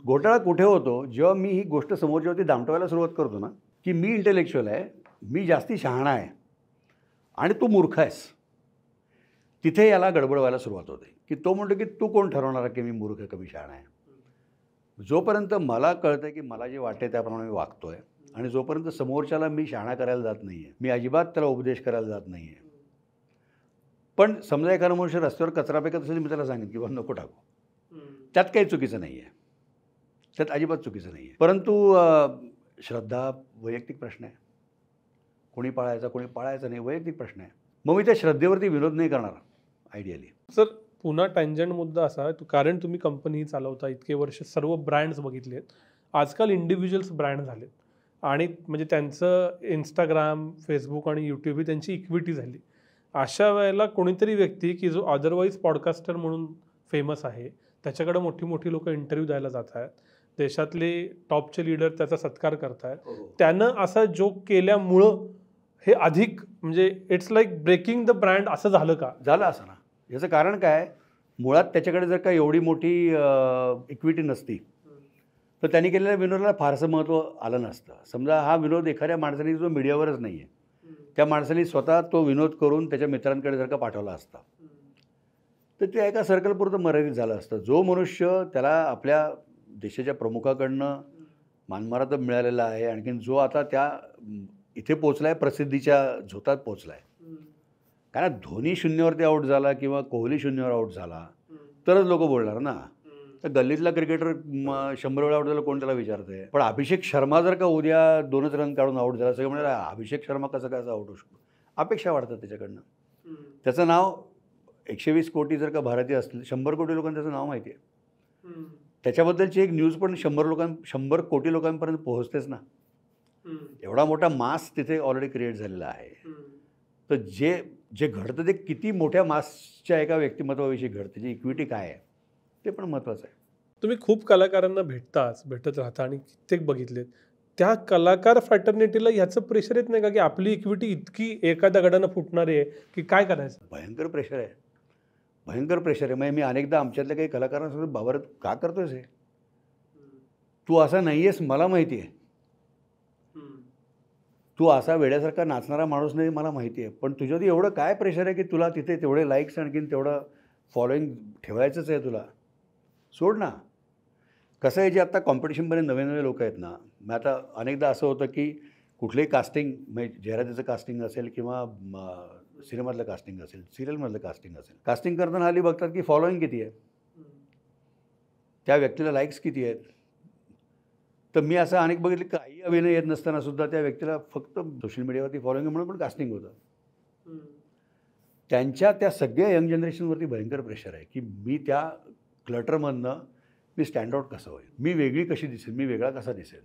घोटाळा कुठे होतो, जेव्हा मी ही गोष्ट समोरच्यावरती दामटवायला सुरुवात करतो ना, की मी इंटेलेक्च्युअल आहे, मी जास्ती शहाणा आहे आणि तू मूर्ख आहेस. तिथे याला गडबड व्हायला सुरुवात होते, की तो म्हणतो की तू कोण ठरवणार की मी मूर्ख कमी शहाणा आहे. जोपर्यंत मला कळतं की मला जे वाटते त्याप्रमाणे मी वागतोय आणि जोपर्यंत समोरच्याला मी शहाणा करायला जात नाही आहे, मी अजिबात त्याला उपदेश करायला जात नाही आहे. पण समजा एखादा मनुष्य रस्त्यावर कचरा फेकत असेल, मी त्याला सांगेन की बाबा नको टाकू. त्यात काही चुकीचं नाही आहे, त्यात अजिबात चुकीचं नाही आहे. परंतु श्रद्धा वैयक्तिक प्रश्न आहे. कोणी पाळायचा कोणी पाळायचा नाही, वैयक्तिक प्रश्न आहे. मग मी त्या श्रद्धेवरती विरोध नाही करणार आयडियली. सर पुन्हा टँजंट मुद्दा असा कारण तुम्ही कंपनी चालवता इतके वर्ष, सर्व ब्रँड्स बघितलेत. आजकाल इंडिव्हिज्युअल्स ब्रँड झालेत आणि म्हणजे त्यांचं इंस्टाग्राम, फेसबुक आणि यूट्यूब ही त्यांची इक्विटी झाली. अशा वेळेला कोणीतरी व्यक्ती की जो अदरवाईज पॉडकास्टर म्हणून फेमस आहे, त्याच्याकडे मोठी मोठी लोक इंटरव्ह्यू द्यायला जात आहेत, देशातले टॉपचे लीडर त्याचा सत्कार करत आहेत, त्यानं असा जोक केल्यामुळं हे अधिक म्हणजे it's like breaking the brand असं झालं का? झालं असं ना. याचं कारण काय, मुळात त्याच्याकडे जर का एवढी मोठी इक्विटी नसती तर त्यांनी केलेल्या विनोदाला फारसं महत्त्व आलं नसतं. समजा हा विनोद एखाद्या माणसाने जो मीडियावरच नाही आहे, त्या माणसाने स्वतः तो विनोद करून त्याच्या मित्रांकडे जर का पाठवला असता तर ते एका सर्कलपुरतं मर्यादित झालं असतं. जो मनुष्य त्याला आपल्या देशाच्या प्रमुखाकडनं मानमरातब मिळालेला आहे, आणखीन जो आता त्या इथे पोचला आहे, प्रसिद्धीच्या झोतात पोचला आहे. कारण धोनी शून्यावरती आऊट झाला किंवा कोहली शून्यावर आऊट झाला तरच लोक बोलणार ना. तर गल्लीतला क्रिकेटर 100 वेळा आऊट झाला कोण त्याला विचारतंय. पण अभिषेक शर्मा जर का उद्या 2च रन काढून आऊट झाला, सगळं म्हणजे अभिषेक शर्मा कसं काय आऊट होऊ शकतो, अपेक्षा वाढतात त्याच्याकडनं. त्याचं नाव 120 कोटी जर का भारतीय असतील, 100 कोटी लोकांना त्याचं नाव माहिती आहे. त्याच्याबद्दलची एक न्यूज पण 100 कोटी लोकांपर्यंत पोहोचतेच ना. एवढा मोठा मास तिथे ऑलरेडी क्रिएट झालेला आहे. तर जे घडतं ते किती मोठ्या मासच्या एका व्यक्तिमत्वाविषयी घडतं, जी इक्विटी काय आहे ते पण महत्त्वाचं आहे. तुम्ही खूप कलाकारांना भेटत राहता आणि कित्येक बघितलेत. त्या कलाकार फॅटर्निटीला ह्याचं प्रेशर येत नाही का की आपली इक्विटी इतकी एका दगडानं फुटणारी आहे की काय करायचं? भयंकर प्रेशर आहे, भयंकर प्रेशर आहे. म्हणजे मी अनेकदा आमच्यातल्या काही कलाकारांसोबत बाबा का करतोयस हे, तू असा नाही आहेस मला माहिती आहे, तू असा वेड्यासारखा नाचणारा माणूस नाही मला माहिती आहे, पण तुझ्यावरती एवढं काय प्रेशर आहे की तुला तिथे तेवढे लाईक्स आणखीन तेवढं फॉलोईंग ठेवायचंच आहे तुला, सोड ना. कसं आहे, जे आत्ता कॉम्पिटिशनमध्ये नवे नवे लोक आहेत ना, मग आता अनेकदा असं होतं की कुठलंही कास्टिंग म्हणजे जाहिरातीचं कास्टिंग असेल किंवा सिनेमातलं कास्टिंग असेल, सिरियलमधलं कास्टिंग असेल, कास्टिंग करताना हल्ली बघतात की फॉलोईंग किती आहे, त्या व्यक्तीला लाईक्स किती आहेत. तर मी असं अनेक बघितलं काही अभिनय येत नसताना सुद्धा त्या व्यक्तीला फक्त सोशल मीडियावरती फॉलोईंग म्हणून पण कास्टिंग होतं. त्यांच्या त्या सगळ्या यंग जनरेशनवरती भयंकर प्रेशर आहे की मी त्या क्लटरमधनं मी स्टँडआउट कसं होईल, मी वेगळी कशी दिसेल, मी वेगळा कसा दिसेल.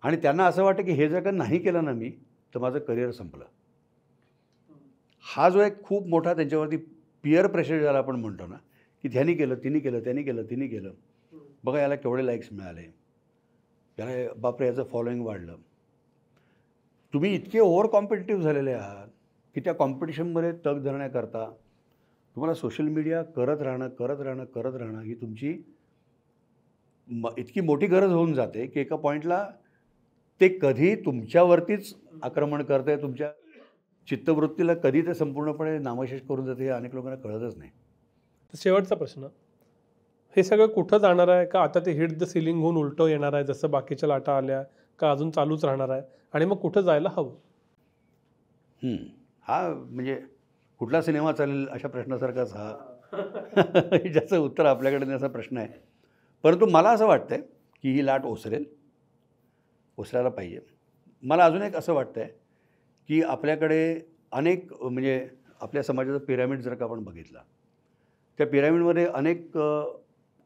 आणि त्यांना असं वाटतं की हे जर का नाही केलं ना मी तर माझं करिअर संपलं. हा जो एक खूप मोठा त्यांच्यावरती पिअर प्रेशर ज्याला आपण म्हणतो ना, की ह्यानी केलं, तिने केलं, त्यांनी केलं, तिने केलं, बघा याला केवढे लाईक्स मिळाले, याला बापरे याचं फॉलोईंग वाढलं. तुम्ही इतके ओव्हर कॉम्पिटिटिव्ह झालेले आहात की त्या कॉम्पिटिशनमध्ये तग धरण्याकरता तुम्हाला सोशल मीडिया करत राहणं ही तुमची इतकी मोठी गरज होऊन जाते की एका पॉईंटला ते कधी तुमच्यावरतीच आक्रमण करतं आहे, तुमच्या चित्तवृत्तीला कधी ते संपूर्णपणे नामशेष करून जाते हे अनेक लोकांना कळतच नाही. शेवटचा प्रश्न, हे सगळं कुठं जाणार आहे का आता ते हिट द सिलिंग होऊन उलटं येणार आहे जसं बाकीच्या लाटा आल्या, का अजून चालूच राहणार आहे आणि मग कुठं जायला हवं? हा म्हणजे कुठला सिनेमा चालेल अशा प्रश्नासारखाच हा ज्याचं उत्तर आपल्याकडे नाही असा प्रश्न आहे. परंतु मला असं वाटतं आहे की ही लाट ओसरायला पाहिजे. मला अजून एक असं वाटतं आहे की आपल्याकडे अनेक म्हणजे आपल्या समाजाचा पिरॅमिड जर का आपण बघितला, त्या पिरॅमिडमध्ये अनेक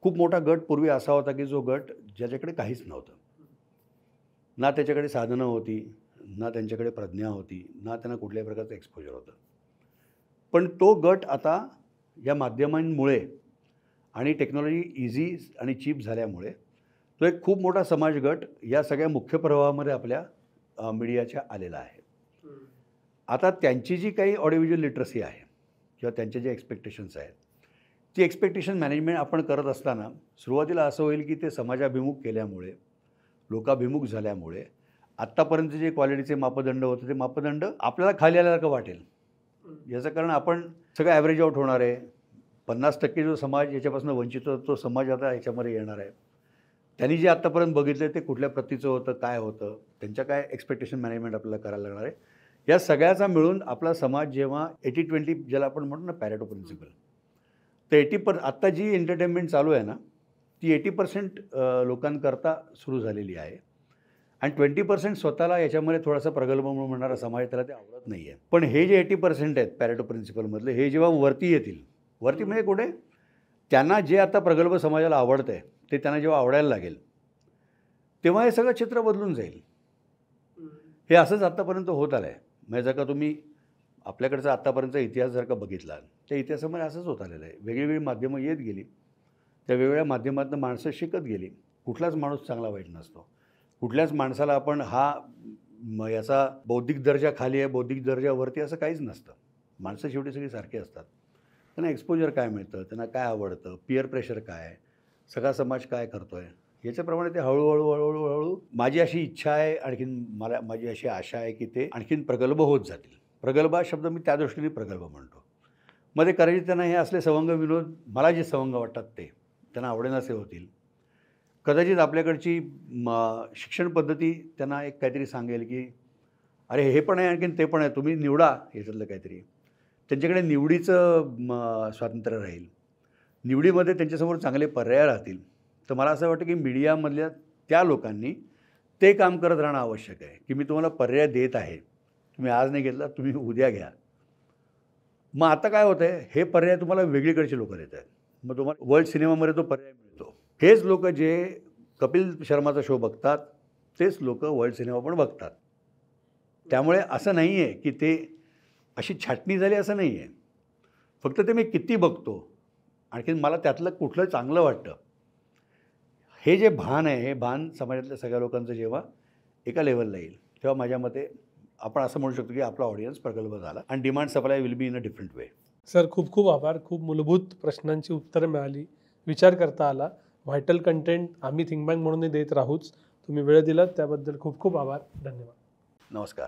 खूप मोठा गट पूर्वी असा होता की जो गट ज्याच्याकडे काहीच नव्हतं, ना त्याच्याकडे साधनं होती, ना त्यांच्याकडे प्रज्ञा होती, ना त्यांना कुठल्याही प्रकारचं एक्सपोजर होतं. पण तो गट आता या माध्यमांमुळे आणि टेक्नॉलॉजी इझी आणि चीप झाल्यामुळे तो एक खूप मोठा समाजगट या सगळ्या मुख्य प्रवाहामध्ये आपल्या मीडियाच्या आलेला आहे. आता त्यांची जी काही ऑडिओव्हिज्युअल लिटरसी आहे किंवा त्यांचे जे एक्सपेक्टेशन्स आहेत, ती एक्सपेक्टेशन मॅनेजमेंट आपण करत असताना सुरुवातीला असं होईल की ते समाजाभिमुख केल्यामुळे, लोकाभिमुख झाल्यामुळे आत्तापर्यंत जे क्वालिटीचे मापदंड होते ते मापदंड आपल्याला खाली आल्यासारखं वाटेल. याचं कारण आपण सगळं ॲव्हरेज आउट होणार आहे. 50% जो समाज याच्यापासून वंचित होता तो समाज आता याच्यामध्ये येणार आहे. त्यांनी जे आत्तापर्यंत बघितलं ते कुठल्या प्रतीचं होतं, काय होतं, त्यांच्या काय एक्सपेक्टेशन मॅनेजमेंट आपल्याला करायला लागणार आहे. या सगळ्याचा मिळून आपला समाज जेव्हा 80-20 ज्याला आपण म्हणतो ना पॅरेटो प्रिन्सिपल, तर 80% आत्ता जी एंटरटेनमेंट चालू आहे ना ती 80% लोकांकरता सुरू झालेली आहे आणि 20% स्वतःला याच्यामध्ये थोडासा प्रगल्भ म्हणून म्हणणारा समाज त्याला ते आवडत नाही आहे. पण हे जे 80% आहेत पॅरेटो प्रिन्सिपलमधले, हे जेव्हा वरती येतील, वरती म्हणजे कुठे, त्यांना जे आता प्रगल्भ समाजाला आवडतं आहे ते त्यांना जेव्हा आवडायला लागेल तेव्हा हे सगळं चित्र बदलून जाईल. हे असंच आत्तापर्यंत होत आलं आहे. म्हणजे जर का तुम्ही आपल्याकडचा आत्तापर्यंतचा इतिहास जर का बघितला, त्या इतिहासामध्ये असंच होत आलेलं आहे. वेगळी माध्यमं येत गेली, त्या वेगवेगळ्या माध्यमातून माणसं शिकत गेली. कुठलाच माणूस चांगला वाईट नसतो. कुठल्याच माणसाला आपण याचा बौद्धिक दर्जा खाली आहे, बौद्धिक दर्जावरती असं काहीच नसतं. माणसं शेवटी सगळी सारखी असतात. त्यांना एक्सपोजर काय मिळतं, त्यांना काय आवडतं, पिअर प्रेशर काय आहे, सगळा समाज काय करतो आहे, याच्याप्रमाणे ते हळूहळू माझी अशी इच्छा आहे, आणखीन माझी अशी आशा आहे की ते आणखीन प्रगल्भ होत जातील. प्रगल्भ हा शब्द मी त्या दृष्टीने प्रगल्भ म्हणतो. मध्ये करायचे त्यांना हे असले सवंग विनोद, मला जे सवंग वाटतात ते त्यांना आवडेनासे होतील. कदाचित आपल्याकडची शिक्षण पद्धती त्यांना एक काहीतरी सांगेल की अरे हे पण आहे आणखीन ते पण आहे, तुम्ही निवडा याच्यातलं काहीतरी. त्यांच्याकडे निवडीचं स्वातंत्र्य राहील. निवडीमध्ये त्यांच्यासमोर चांगले पर्याय राहतील. तर मला असं वाटतं की मीडियामधल्या त्या लोकांनी ते काम करत राहणं आवश्यक आहे की मी तुम्हाला पर्याय देत आहे, तुम्ही आज नाही घेतला, तुम्ही उद्या घ्या. मग आता काय होतं आहे, हे पर्याय तुम्हाला वेगळीकडचे लोक देत आहेत. मग तुम्हाला वर्ल्ड सिनेमामध्ये तो पर्याय मिळतो. हेच लोक जे कपिल शर्माचा शो बघतात तेच लोक वर्ल्ड सिनेमा पण बघतात. त्यामुळे असं नाही आहे की ते अशी छाटणी झाली असं नाही आहे. फक्त ते मी किती बघतो, आणखीन मला त्यातलं कुठलं चांगलं वाटतं, हे जे भान आहे, हे भान समाजातल्या सगळ्या लोकांचं जेव्हा एका लेवलला येईल तेव्हा माझ्या मते आपण असं म्हणू शकतो की आपला ऑडियन्स प्रगल्भ झाला आणि demand supply will be in a different way. Sir खूप खूप आभार. खूप मूलभूत प्रश्नांची उत्तरं मिळाली, विचार करता आला. व्हायटल कंटेंट आम्ही थिंक बँक म्हणूनही देत राहूच. तुम्ही वेळ दिलात त्याबद्दल खूप खूप आभार. धन्यवाद. नमस्कार.